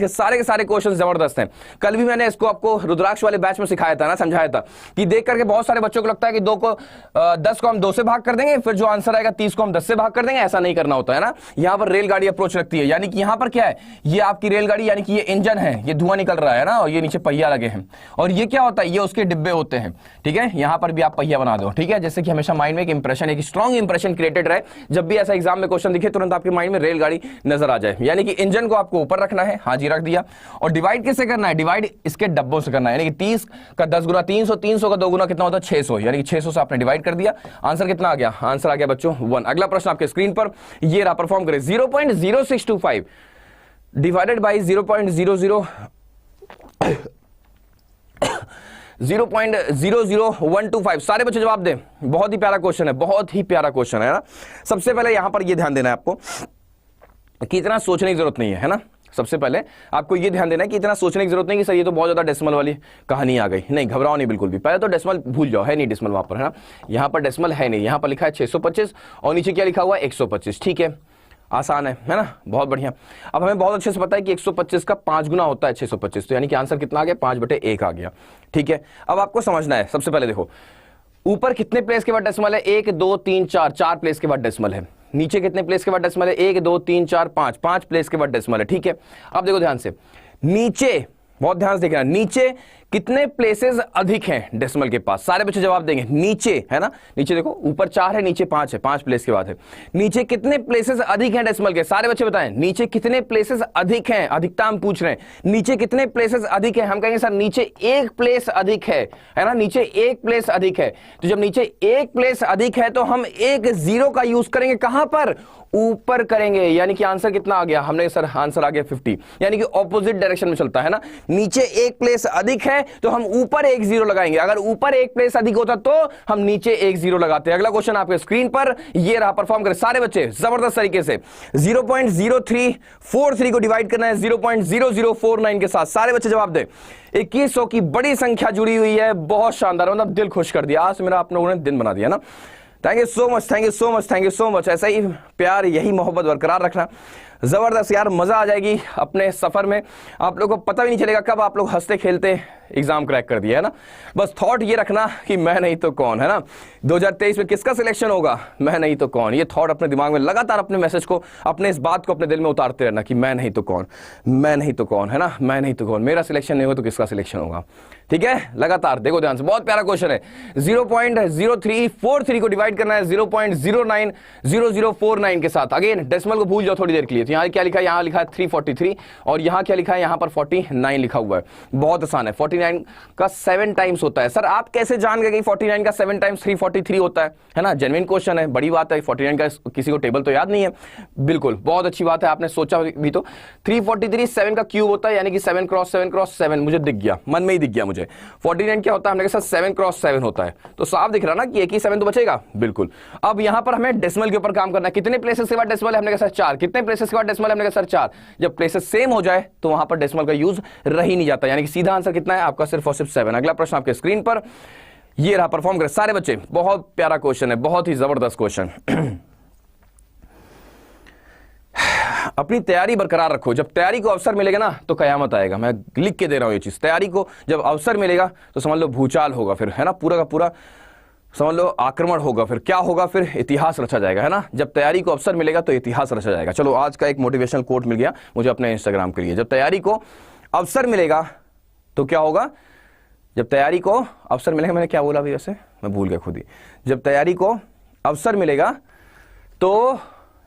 सारे के सारे क्वेश्चन जबरदस्त हैं। कल भी मैंने इसको आपको रुद्राक्ष वाले बैच में सिखाया था ना, समझाया था कि देख करके बहुत सारे बच्चों को लगता है कि 10 को हम 2 से भाग कर देंगे, फिर जो आंसर आएगा 30 को हम 10 से भाग कर देंगे। ऐसा नहीं करना होता है ना। यहां पर रेलगाड़ी अप्रोच रखती है, यानी कि यहां पर क्या है, ये आपकी रेलगाड़ी, यानी कि ये इंजन है, ये धुआं निकल रहा है ना, और ये नीचे पहिया लगे हैं, और ये क्या होता है, ये उसके डिब्बे होते हैं, ठीक है। यहां पर भी आप पहिया बना दो, ठीक है, जैसे कि हमेशा माइंड में एक इंप्रेशन, एक स्ट्रॉन्ग इंप्रेशन क्रिएटेड रहे। जब भी ऐसा एग्जाम में क्वेश्चन दिखे तुरंत आपके माइंड में रेलगाड़ी नजर आ जाए। यानी कि इंजन को आपको ऊपर रखना है, हाँ जी रख दिया। और डिवाइड कैसे करना है, डिवाइड इसके डब्बों से करना है, यानी कि 30 का 10 गुना 300, 300 का 2 गुना कितना होता है 600, यानी कि 600 से आपने डिवाइड कर दिया। आंसर कितना आ गया, आंसर आ गया बच्चों 1। अगला प्रश्न आपके स्क्रीन पर ये रहा, परफॉर्म करें। 0.0625 डिवाइडेड बाई 0.00125, सारे बच्चे जवाब दें। बहुत ही प्यारा क्वेश्चन है, बहुत ही प्यारा क्वेश्चन है ना। सबसे पहले यहां पर यह ध्यान देना है आपको कि इतना सोचने की जरूरत नहीं है ना। सबसे पहले आपको यह ध्यान देना है कि इतना सोचने की जरूरत नहीं कि सर ये तो बहुत ज्यादा डेसिमल वाली कहानी आ गई। नहीं, घबराओ नहीं बिल्कुल भी। पहले तो डेसिमल भूल जाओ, है नहीं डेसिमल वहां पर, है ना। यहां पर डेसिमल है नहीं, यहां पर लिखा है 625 और नीचे क्या लिखा हुआ है 125, ठीक है। आसान है ना, बहुत बढ़िया। अब हमें बहुत अच्छे से पता है कि 125 का 5 गुना होता है 625, तो यानी कि आंसर कितना आ गया, 5/1 आ गया। ठीक है, अब आपको समझना है, सबसे पहले देखो ऊपर कितने प्लेस के बाद डेसिमल है, 1 2 3 4, 4 प्लेस के बाद डेसिमल है। नीचे कितने प्लेस के बाद डेसिमल है, 1 2 3 4 5, 5 प्लेस के बाद डेसिमल है। ठीक है, अब देखो ध्यान से, नीचे बहुत ध्यान से देखना, नीचे कितने प्लेसेस अधिक हैं डेसिमल के पास, सारे बच्चे जवाब देंगे। नीचे है ना, नीचे देखो ऊपर 4 है, नीचे 5 है, 5 प्लेस के बाद है। नीचे कितने प्लेसेस अधिक हैं डेसिमल के, सारे बच्चे बताएं, नीचे कितने प्लेसेस अधिक हैं, अधिकता हम पूछ रहे हैं, नीचे कितने प्लेसेस अधिक हैं। हम कहेंगे सर नीचे 1 प्लेस अधिक है ना, नीचे 1 प्लेस अधिक है। तो जब नीचे 1 प्लेस अधिक है तो हम एक 0 का यूज करेंगे, कहां पर, ऊपर करेंगे। यानी कि आंसर कितना आ गया, हमने सर आंसर आ गया 50, यानी कि ऑपोजिट डायरेक्शन में चलता है ना। नीचे 1 प्लेस अधिक है तो हम ऊपर एक 0 लगाएंगे, अगर ऊपर 1 प्लेस अधिक होता तो हम नीचे एक 0 लगाते हैं। अगला क्वेश्चन आपके स्क्रीन पर ये रहा, परफॉर्म करें सारे बच्चे जबरदस्त तरीके से। 0.0343 को डिवाइड करना है 0.0049 के साथ, सारे बच्चे जवाब दें। 2100 की बड़ी संख्या जुड़ी हुई है, बहुत शानदार, मतलब दिल खुश कर दिया आज मेरा, आप लोगों ने दिन बना दिया ना। Thank you so much, thank you so much, thank you so much. ऐसा ही प्यार, यही मोहब्बत बरकरार रखना, जबरदस्त यार, मजा आ जाएगी अपने सफर में। आप लोगों को पता भी नहीं चलेगा कब आप लोग हंसते खेलते एग्जाम क्रैक कर दिया है ना। बस थॉट ये रखना कि मैं नहीं तो कौन, है ना। 2023 में किसका सिलेक्शन होगा, मैं नहीं तो कौन। ये थॉट अपने दिमाग में लगातार, अपने मैसेज को, अपने इस बात को अपने दिल में उतारते रहना कि मैं नहीं तो कौन, मैं नहीं तो कौन, है ना, मैं नहीं तो कौन। मेरा सिलेक्शन नहीं हो तो किसका सिलेक्शन होगा। ठीक है, लगातार देखो ध्यान से, बहुत प्यारा क्वेश्चन है। 0.0343 को डिवाइड करना है 0.090049 के साथ। अगेन डेसिमल को भूल जाओ थोड़ी देर के लिए। तो यहाँ क्या लिखा है, यहाँ लिखा है 343 और यहाँ क्या लिखा है, यहाँ पर 49 लिखा हुआ है। बहुत आसान है, 49 का 7 टाइम्स होता है। सर आप कैसे जान गए कि 49 का 7 टाइम्स 343 होता है ना। जेन्युइन क्वेश्चन है, बड़ी बात है। 49 का किसी को टेबल तो याद नहीं है, बिल्कुल बहुत अच्छी बात है, आपने सोचा भी तो। 343 7 का क्यूब होता है, यानी कि 7 क्रॉस 7 क्रॉस 7, मुझे दिख गया, मन में ही दिख गया मुझे। 49 क्या होता है, हमने कहा 7 क्रॉस 7 होता है, तो साफ दिख रहा ना कि एक ही 7 तो बचेगा, बिल्कुल। अब यहां पर हमें डेसिमल के ऊपर काम करना है। कितने प्लेसेस के बाद डेसिमल है, हमने कहा सर 4। कितने प्लेसेस के बाद डेसिमल है, हमने कहा सर 4। जब प्लेसेस सेम हो जाए तो वहां पर डेसिमल का यूज रह ही नहीं जाता, यानी कि सीधा आंसर कितना है आपका, सिर्फ और सिर्फ 7। अगला प्रश्न आपके स्क्रीन पर ये रहा, परफॉर्म करें सारे बच्चे। बहुत प्यारा क्वेश्चन है, बहुत ही जबरदस्त क्वेश्चन। अपनी तैयारी बरकरार रखो, जब तैयारी को अवसर मिलेगा ना तो कयामत आएगा। मैं लिख के दे रहा हूं ये चीज, तैयारी को जब अवसर मिलेगा तो समझ लो भूचाल होगा फिर, है ना, पूरा का पूरा समझ लो आक्रमण होगा। फिर क्या होगा, फिर इतिहास रचा जाएगा, है ना। जब तैयारी को अवसर मिलेगा तो इतिहास रचा जाएगा। चलो आज का एक मोटिवेशनल कोट मिल गया मुझे अपने इंस्टाग्राम के लिए। जब तैयारी को अवसर मिलेगा तो क्या होगा, जब तैयारी को अवसर मिलेगा, मैंने क्या बोला अभी वैसे मैं भूल गया खुद ही। जब तैयारी को अवसर मिलेगा तो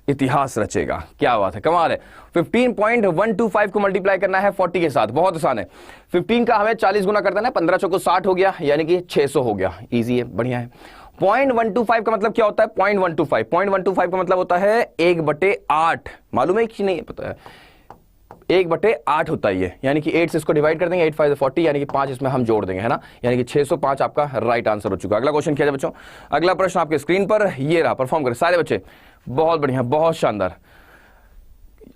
इतिहास रचेगा। क्या बात है, कमाल है। 15.125 को मल्टीप्लाई करना है 40 के साथ, बहुत आसान है। 15 का हमें 40 गुना कर देना है, 15 चौको 60 हो गया, यानी कि 600 हो गया। इजी है, बढ़िया है। 0.125 का मतलब क्या होता है, 0.125 का मतलब होता है 1/8। मालूम है कि नहीं, पता है 1/8 होता है ये, यानी कि 8 से इसको डिवाइड कर देंगे, 8 5 40, यानी कि 5 इसमें हम जोड़ देंगे, है ना, यानी कि 605 आपका राइट आंसर हो चुका। अगला क्वेश्चन क्या है बच्चों, अगला प्रश्न आपके स्क्रीन पर ये रहा, परफॉर्म करें सारे बच्चे। बहुत बढ़िया, बहुत शानदार।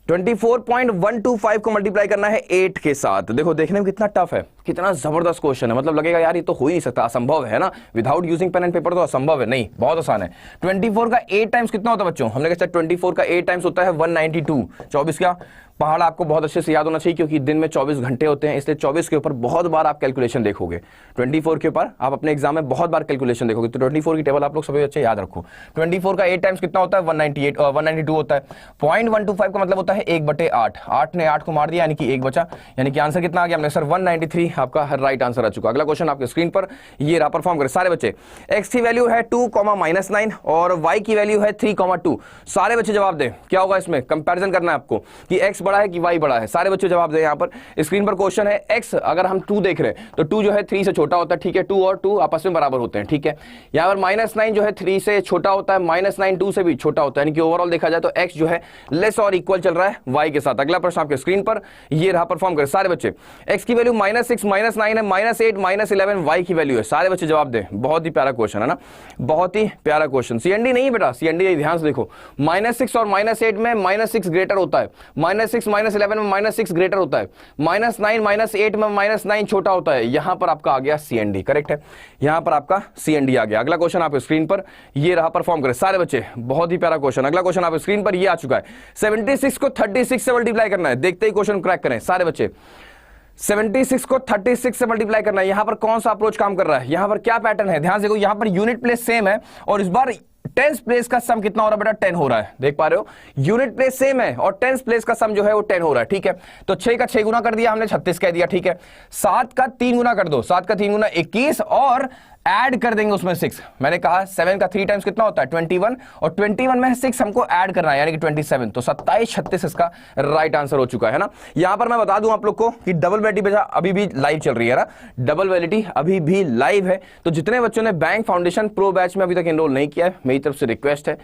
24.125 को मल्टीप्लाई करना है 8 के साथ। देखो देखने में कितना टफ है, कितना जबरदस्त क्वेश्चन है, मतलब लगेगा यार ये तो हो ही नहीं सकता, असंभव है ना, without using pen and paper तो असंभव है। नहीं, बहुत आसान है। 24 का 8 टाइम्स कितना होता है बच्चों, हमने कहा 24 का 8 टाइम्स होता है 192। 24 का पहाड़ आपको बहुत अच्छे से याद होना चाहिए, क्योंकि दिन में 24 घंटे होते हैं, इसलिए 24 के ऊपर बहुत बार आप कैलकुलेशन देखोगे। 24 के ऊपर आप अपने एग्जाम में बहुत बार कैलकुलेशन देखोगे, तो 24 की टेबल आप लोग सभी अच्छे याद रखो। 24 का 8 टाइम्स कितना होता है, 192 होता है। 0.125 का मतलब होता है 1/8। 8 ने 8 को मार दिया, यानी कि 1 बचा, यानी कि आंसर कितना आ गया, हमने सर 193 आपका राइट आंसर आ चुका। अगला क्वेश्चन आपके स्क्रीन पर ये रहा, परफॉर्म करें सारे बच्चे। x की वैल्यू है 2, -9 और y की वैल्यू है 3, 2। सारे बच्चे जवाब दें, क्या होगा इसमें, कंपैरिजन करना है आपको कि x बड़ा है कि y बड़ा है। सारे बच्चे जवाब दें। यहाँ पर स्क्रीन पर क्वेश्चन है, x अगर हम 2 देख रहे हैं तो 2 जो है 3 से छोटा होता है, ठीक है, 2 और 2 आपस में बराबर होते हैं, ठीक है। यहाँ पर -9 जो है 3 से छोटा होता है, -9 2 से भी छोटा होता है, यानी कि ओवरऑल देखा जाए तो x जो है लेस और इक्वल चल रहा है y के साथ। अगला प्रश्न आपके स्क्रीन पर ये रहा, परफॉर्म करें सारे बच्चे। x की वैल्यू -6 -6 -9 है, -8 -11 y की वैल्यू है। सारे बच्चे जवाब दें। बहुत ही प्यारा क्वेश्चन है ना, बहुत ही प्यारा क्वेश्चन। सीएनडी नहीं है बेटा, सीएनडी ध्यान से देखो, -6 और -8 में -6 ग्रेटर होता है, -6 -11 में -6 ग्रेटर होता है, -9 -8 में -9 छोटा होता है। यहां पर आपका आ गया सीएनडी, करेक्ट है, यहां पर आपका सीएनडी आ गया। अगला क्वेश्चन आप स्क्रीन पर ये रहा, परफॉर्म करें सारे बच्चे। बहुत ही प्यारा क्वेश्चन। अगला क्वेश्चन आप स्क्रीन पर ये आ चुका है, 76 को 36 से मल्टीप्लाई करना है। देखते ही क्वेश्चन क्रैक करें सारे बच्चे। 76 को 36 से मल्टीप्लाई करना है। यहां पर कौन सा अप्रोच काम कर रहा है, यहां पर क्या पैटर्न है, ध्यान से देखो। यहां पर यूनिट प्लेस सेम है और इस बार टेंस प्लेस का सम कितना हो रहा है बेटा, 10 हो रहा है। देख पा रहे हो, यूनिट प्लेस सेम है और टेंस प्लेस का सम जो है वो 10 हो रहा है। ठीक है, तो 6 का 6 गुना कर दिया हमने, 36 कह दिया। ठीक है, 7 का 3 गुना कर दो, 7 का 3 गुना 21 और ऐड कर देंगे उसमें 6। मैंने कहा 7 का 3 टाइम्स कितना होता है 21 और 21 में 6 हमको ऐड करना है यानी कि 27। तो 27 36 इसका राइट आंसर हो चुका है ना। यहां पर मैं बता दूं आप लोग को कि डबल वैलिडिटी बेटा अभी भी लाइव चल रही है ना, डबल वैलिडिटी अभी भी लाइव है। तो जितने बच्चों ने बैंक फाउंडेशन प्रो बैच में अभी तक एनरोल नहीं किया है, मेरी तरफ से रिक्वेस्ट है,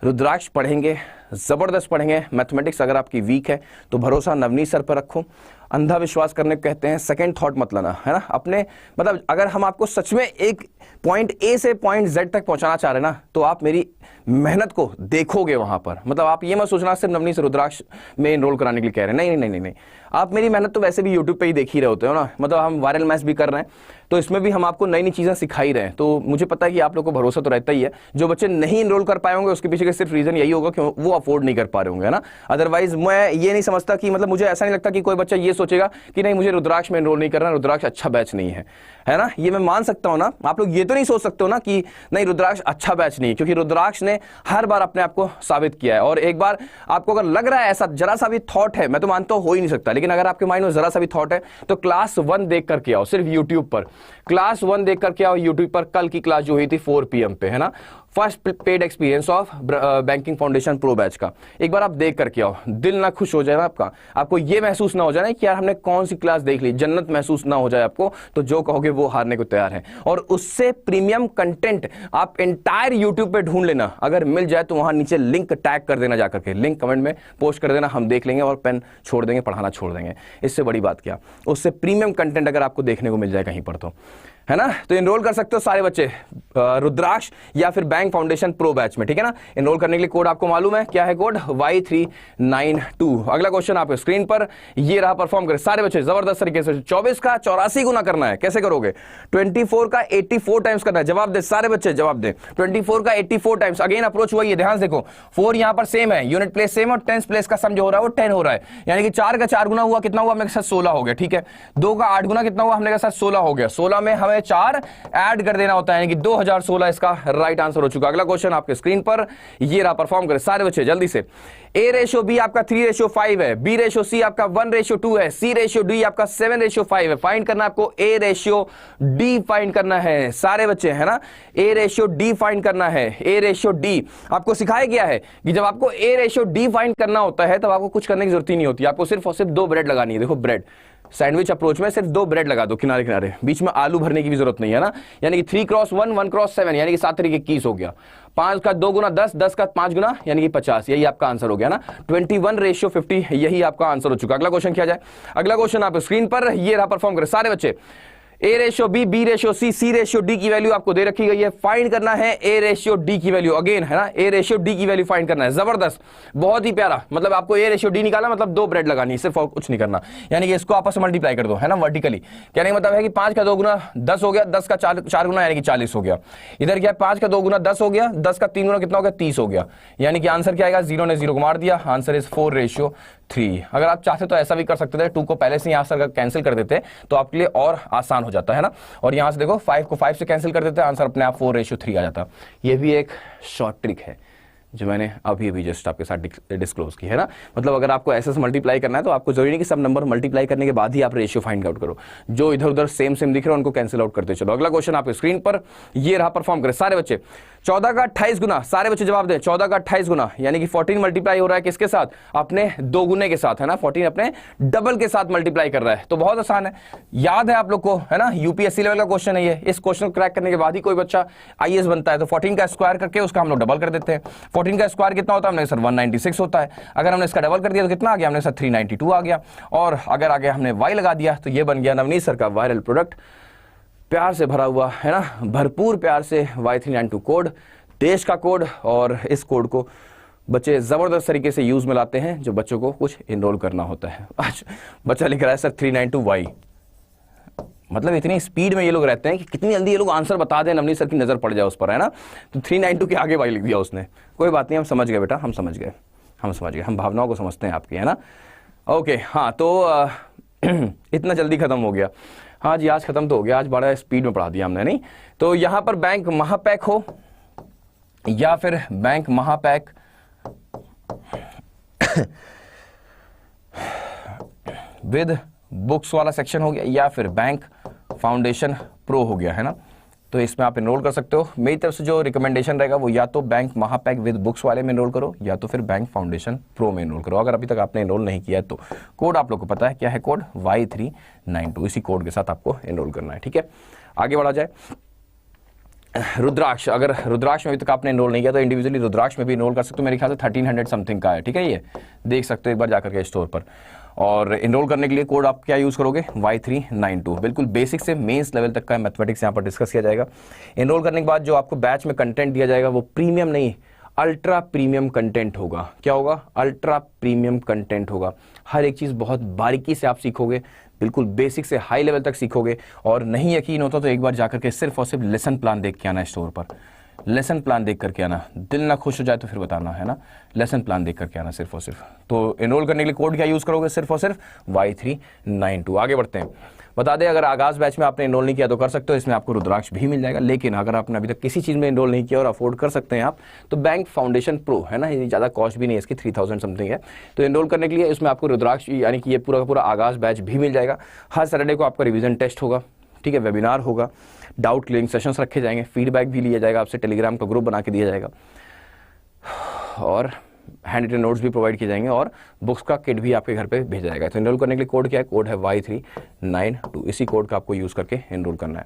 रुद्राक्ष पढ़ेंगे, जबरदस्त पढ़ेंगे। मैथमेटिक्स अगर आपकी वीक है तो भरोसा नवनीत सर पर रखो। अंधा विश्वास करने को कहते हैं, सेकंड थॉट मत लाना, है ना। अपने मतलब अगर हम आपको सच में एक पॉइंट ए से पॉइंट जेड तक पहुंचाना चाह रहे हैं ना, तो आप मेरी मेहनत को देखोगे वहां पर। मतलब आप ये मत सोचना सिर्फ नवनीत से रुद्राक्ष में एनरोल कराने के लिए कह रहे हैं, नहीं नहीं नहीं नहीं, आप मेरी मेहनत तो वैसे भी यूट्यूब पे ही देख ही रहे होते हो ना। मतलब हम वायरल मैथ्स भी कर रहे हैं तो इसमें भी हम आपको नई नई चीजें सिखाई रहे हैं। तो मुझे पता है कि आप लोग को भरोसा तो रहता ही है। जो बच्चे नहीं एनरोल कर पाए होंगे उसके पीछे का सिर्फ रीजन यही होगा कि वो अफोर्ड नहीं कर पा रहे होंगे, है ना। अदरवाइज मैं ये नहीं समझता कि मतलब मुझे ऐसा नहीं लगता कि कोई बच्चा ये सोचेगा कि नहीं मुझे रुद्राक्ष में एनरोल नहीं करना, रुद्राक्ष अच्छा बैच नहीं है ना। ये मैं मान सकता हूं ना। आप लोग ये तो नहीं सोच सकते हो ना कि नहीं रुद्राक्ष अच्छा बैच नहीं है, क्योंकि रुद्राक्ष ने हर बार अपने आप को साबित किया है। और एक बार आपको अगर लग रहा है ऐसा जरा सा भी थॉट है, मैं तो मानता हूं हो ही नहीं सकता, लेकिन अगर आपके माइंड में जरा सा भी थॉट है तो क्लास 1 देख करके आओ, सिर्फ यूट्यूब पर क्लास 1 देख करके आओ यूट्यूब पर। कल की क्लास जो हुई थी 4 PM पे, है ना, first paid experience of banking foundation pro batch का, एक बार आप देख करके आओ। दिल ना खुश हो जाए ना आपका, आपको ये महसूस ना हो जाए कि यार हमने कौन सी क्लास देख ली, जन्नत महसूस ना हो जाए आपको, तो जो कहोगे वो हारने को तैयार है। और उससे प्रीमियम कंटेंट आप एंटायर यूट्यूब पे ढूंढ लेना, अगर मिल जाए तो वहां नीचे लिंक टैग कर देना, जाकर के लिंक कमेंट में पोस्ट कर देना, हम देख लेंगे और पेन छोड़ देंगे, पढ़ाना छोड़ देंगे। इससे बड़ी बात क्या, उससे प्रीमियम कंटेंट अगर आपको देखने को मिल जाए कहीं पर तो, है ना। तो एनरोल कर सकते हो सारे बच्चे रुद्राक्ष या फिर बैंक फाउंडेशन प्रो बैच में, ठीक है ना। एनरोल करने के लिए कोड आपको मालूम है क्या है, कोड Y392। अगला क्वेश्चन आप स्क्रीन पर ये रहा, परफॉर्म करें सारे बच्चे जबरदस्त तरीके से। 24 का 84 गुना करना है, कैसे करोगे। 24 का 84 टाइम्स करना है, जवाब दे सारे बच्चे, जवाब दे। 24 का 84 टाइम्स, अगेन अप्रोच हुआ, ये ध्यान से देखो। 4 यहां पर सेम है, यूनिट प्लेस सेम और टेंस प्लेस का सम जो हो रहा है वो 10 हो रहा है, यानी कि 4 का 4 गुना हुआ, कितना हुआ अपने के साथ 16 हो गया। ठीक है, 2 का 8 गुना कितना हुआ हमने के साथ 16 हो गया। 16 में हमें 4 ऐड कर देना होता है, यानी कि 2016 इसका राइट आंसर हो चुका। अगला क्वेश्चन आपके स्क्रीन पर ये रहा, परफॉर्म करें सारे बच्चे जल्दी से। A/B आपका 3/5 है, B/C आपका 1/2 है, C/D आपका 7/5 है। फाइंड करना आपको A/D फाइंड करना है सारे बच्चे, है ना। A/D फाइंड करना है, A/D आपको सिखाया गया है कि जब आपको A/D फाइंड करना होता है तब आपको कुछ करने की जरूरत ही नहीं होती, आपको सिर्फ और सिर्फ 2 ब्रेड लगानी है। देखो ब्रेड सैंडविच अप्रोच में सिर्फ 2 ब्रेड लगा दो किनारे किनारे, बीच में आलू भरने की भी जरूरत नहीं है ना। यानी कि 3x1 1x7 यानी कि 7 तरीके 21 हो गया। 5 का 2 गुना 10, 10 का 5 गुना यानी कि 50, यही आपका आंसर हो गया ना। 21/50 यही आपका आंसर हो चुका। अगला क्वेश्चन किया जाए। अगला क्वेश्चन आप स्क्रीन पर ये रहा, परफॉर्म करें सारे बच्चे। A/B, B/C, C/D की वैल्यू आपको दे रखी गई है, फाइंड करना है A/D की वैल्यू, अगेन है ना, A/D की वैल्यू फाइंड करना है। जबरदस्त, बहुत ही प्यारा। मतलब आपको A/D निकाला, मतलब 2 ब्रेड लगानी है, सिर्फ और कुछ नहीं करना। यानी कि इसको आपस में मल्टीप्लाई कर दो, है ना, वर्टिकली। कहने का मतलब है कि 5 का 2 गुना 10 हो गया, 10 का 4 गुना यानी कि 40 हो गया। इधर क्या है, 5 का 2 गुना 10 हो गया, 10 का 3 गुना कितना हो गया 30 हो गया। यानी कि आंसर क्या आएगा, 0 ने 0 को मार दिया, आंसर इज 4/3। अगर आप चाहते तो ऐसा भी कर सकते थे, 2 को पहले से यहां से अगर कैंसिल कर देते तो आपके लिए और आसान हो जाता है ना। और यहां से देखो 5 को 5 से कैंसिल कर देते, आंसर अपने आप 4/3 आ जाता। ये भी एक शॉर्ट ट्रिक है जो मैंने अभी जस्ट आपके साथ डिस्क्लोज की, है ना। मतलब अगर आपको ऐसे से मल्टीप्लाई करना है तो आपको जरूरी नहीं कि सब नंबर मल्टीप्लाई करने के बाद ही आप रेशियो फाइंड आउट करो, जो इधर उधर सेम दिख रहे हो उनको कैंसिल आउट करते चलो। अगला क्वेश्चन आप स्क्रीन पर ये रहा, परफॉर्म करें सारे बच्चे। 14 का 28 गुना, सारे बच्चे जवाब दें। 14 का 28 गुना यानी कि 14 मल्टीप्लाई हो रहा है किसके साथ, अपने 2 गुने के साथ, है ना। 14 अपने डबल के साथ मल्टीप्लाई कर रहा है, तो बहुत आसान है, याद है आप लोग को, है ना। यूपीएससी लेवल का क्वेश्चन है ये। इस क्वेश्चन को क्रैक करने के बाद ही कोई बच्चा IAS बनता है। तो 14 का स्क्वायर करके उसका हम लोग डबल कर देते हैं। 14 का स्क्वायर कितना होता है हमने सर 196 होता है। अगर हमने इसका डबल कर दिया तो कितना आ गया हमने सर 392 आ गया। और अगर आगे हमने y लगा दिया तो ये बन गया नवनीत सर का वायरल प्रोडक्ट, प्यार से भरा हुआ है ना, भरपूर प्यार से Y392 कोड, देश का कोड। और इस कोड को बच्चे ज़बरदस्त तरीके से यूज़ में लाते हैं जब बच्चों को कुछ इनरोल करना होता है। आज बच्चा लिख रहा है सर 392Y, मतलब इतनी स्पीड में ये लोग रहते हैं कि कितनी जल्दी ये लोग आंसर बता दें, नवनीत सर की नज़र पड़ जाए उस पर, है ना। तो 392 के आगे Y लिख दिया उसने। कोई बात नहीं, हम समझ गए बेटा, हम समझ गए, हम भावनाओं को समझते हैं आपकी, है ना। ओके हाँ, तो इतना जल्दी ख़त्म हो गया। हाँ जी, आज ख़त्म तो हो गया, आज बड़ा स्पीड में पढ़ा दिया हमने, नहीं। तो यहाँ पर बैंक महापैक हो या फिर बैंक महापैक विद बुक्स वाला सेक्शन हो गया या फिर बैंक फाउंडेशन प्रो हो गया, है ना। तो इसमें आप एनरोल कर सकते हो। मेरी तरफ से जो रिकमेंडेशन रहेगा वो या तो बैंक महापैक विद बुक्स वाले में एनरोल करो या तो फिर बैंक फाउंडेशन प्रो में एनरोल करो। अगर अभी तक आपने एनरोल नहीं किया है तो कोड आप लोग को पता है क्या है, कोड Y392, इसी कोड के साथ आपको एनरोल करना है, ठीक है। आगे बढ़ा जाए। रुद्राक्ष, अगर रुद्राक्ष में अभी तक आपने एनरोल नहीं किया तो इंडिविजुअली रुद्राक्ष में भी एनरोल कर सकते हो। मेरे ख्याल से 1300 समथिंग का है, ठीक है, ये देख सकते हो एक बार जाकर के स्टोर पर। और एनरोल करने के लिए कोड आप क्या यूज़ करोगे, Y392। बिल्कुल बेसिक से मेंस लेवल तक का मैथमेटिक्स यहाँ पर डिस्कस किया जाएगा। एनरोल करने के बाद जो आपको बैच में कंटेंट दिया जाएगा वो प्रीमियम नहीं, अल्ट्रा प्रीमियम कंटेंट होगा। क्या होगा, अल्ट्रा प्रीमियम कंटेंट होगा। हर एक चीज़ बहुत बारीकी से आप सीखोगे, बिल्कुल बेसिक से हाई लेवल तक सीखोगे। और नहीं यकीन होता तो एक बार जाकर के सिर्फ और सिर्फ लेसन प्लान देख के आना स्टोर पर, लेसन प्लान देख करके आना। दिल ना खुश हो जाए तो फिर बताना, है ना। लेसन प्लान देख करके आना सिर्फ और सिर्फ। तो एनरोल करने के लिए कोड क्या यूज़ करोगे, सिर्फ और सिर्फ Y392। आगे बढ़ते हैं। बता दें, अगर आगाज बैच में आपने एनरोल नहीं किया तो कर सकते हो, इसमें आपको रुद्राक्ष भी मिल जाएगा। लेकिन अगर आपने अभी तक किसी चीज़ में एनरोल नहीं किया और अफोर्ड कर सकते हैं आप, तो बैंक फाउंडेशन प्रो है ना, ये ज़्यादा कॉस्ट भी नहीं है इसकी, 3000 समथिंग है। तो एनरोल करने के लिए इसमें आपको रुद्राक्ष यानी कि ये पूरा का पूरा आगाज बैच भी मिल जाएगा। हर सैटरडे को आपका रिवीजन टेस्ट होगा, ठीक है, वेबिनार होगा, डाउट क्लियरिंग सेशंस रखे जाएंगे, फीडबैक भी लिया जाएगा आपसे, टेलीग्राम का ग्रुप बना के दिया जाएगा और हैंड रिटन नोट्स भी प्रोवाइड किए जाएंगे और बुक्स का किट भी आपके घर पे भेजा जाएगा। तो एनरोल करने के लिए कोड क्या है, कोड है Y392। इसी कोड का आपको यूज़ करके एनरोल करना है।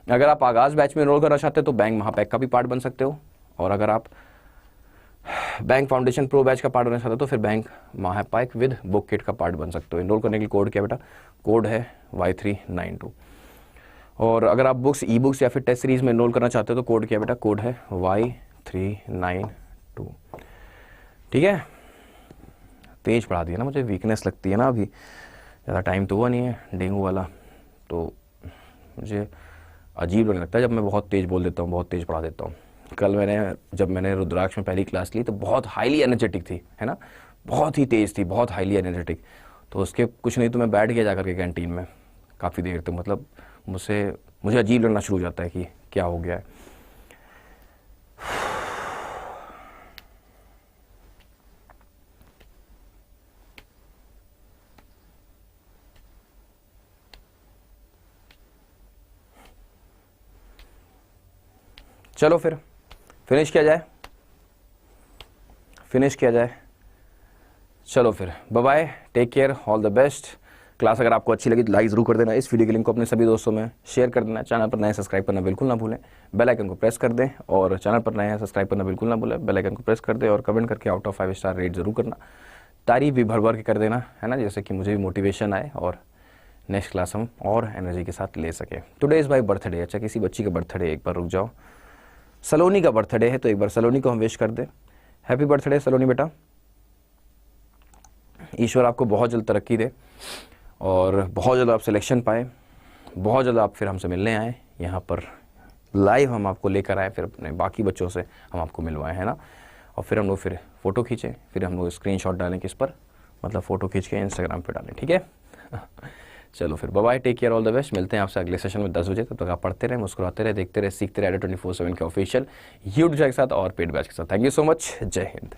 अगर आप आगाज बैच में एनरोल करना चाहते हो तो बैंक महापैक का भी पार्ट बन सकते हो, और अगर आप बैंक फाउंडेशन प्रो बैच का पार्ट बनना चाहते हो तो फिर बैंक महापैक विद बुक किट का पार्ट बन सकते हो। एनरोल करने के लिए कोड क्या बेटा, कोड है Y392। और अगर आप बुक्स, ई बुक्स या फिर टेस्ट सीरीज में एनरोल करना चाहते हो तो कोड क्या बेटा, कोड है Y392, ठीक है। तेज पढ़ा दिया ना, मुझे वीकनेस लगती है ना, अभी ज़्यादा टाइम तो हुआ नहीं है डेंगू वाला, तो मुझे अजीब लगने लगता है जब मैं बहुत तेज़ बोल देता हूँ, बहुत तेज़ पढ़ा देता हूँ। कल जब मैंने रुद्राक्ष में पहली क्लास ली तो बहुत हाईली एनर्जेटिक थी, है ना, बहुत ही तेज़ थी, बहुत हाईली एनर्जेटिक। तो उसके कुछ नहीं तो मैं बैठ गया जाकर के कैंटीन में काफ़ी देर तक, मतलब मुझे अजीब लगना शुरू हो जाता है कि क्या हो गया है। चलो फिर फिनिश किया जाए। चलो फिर bye bye, take care, all the best. Class अगर आपको अच्छी लगी तो लाइक जरूर कर देना, इस वीडियो के लिंक को अपने सभी दोस्तों में शेयर कर देना। चैनल पर नए सब्सक्राइब करना बिल्कुल ना भूलें, बेल आइकन को प्रेस कर दें। और चैनल पर नए सब्सक्राइब करना बिल्कुल ना भूलें, बेल आइकन को प्रेस कर दें। और कमेंट करके आउट ऑफ 5 स्टार रेट जरूर करना, तारीफ भी भर भर के कर देना, है ना, जैसे कि मुझे भी मोटिवेशन आए और नेक्स्ट क्लास हम और एनर्जी के साथ ले सके। Today is my birthday. अच्छा, किसी बच्ची का बर्थडे, एक बार रुक जाओ, सलोनी का बर्थडे है, तो एक बार सलोनी को हम विश कर दें। हैप्पी बर्थडे सलोनी बेटा, ईश्वर आपको बहुत जल्द तरक्की दे और बहुत जल्द आप सिलेक्शन पाए, बहुत जल्द आप फिर हमसे मिलने आए यहाँ पर लाइव, हम आपको लेकर आए, फिर अपने बाकी बच्चों से हम आपको मिलवाएं, है ना। और फिर हम लोग फिर फ़ोटो खींचें, फिर हम लोग स्क्रीनशॉट डालें किस पर, मतलब फ़ोटो खींच के इंस्टाग्राम पे डालें, ठीक है। चलो फिर bye bye, take care, all the best. मिलते हैं आपसे अगले सेशन में 10 बजे। तब तक आप पढ़ते रहे, मुस्कुराते रहे, देखते रहे, सीखते रहे 24/7 के ऑफिशियल यूट्यूब के साथ और पेड बैच के साथ। थैंक यू सो मच, जय हिंद।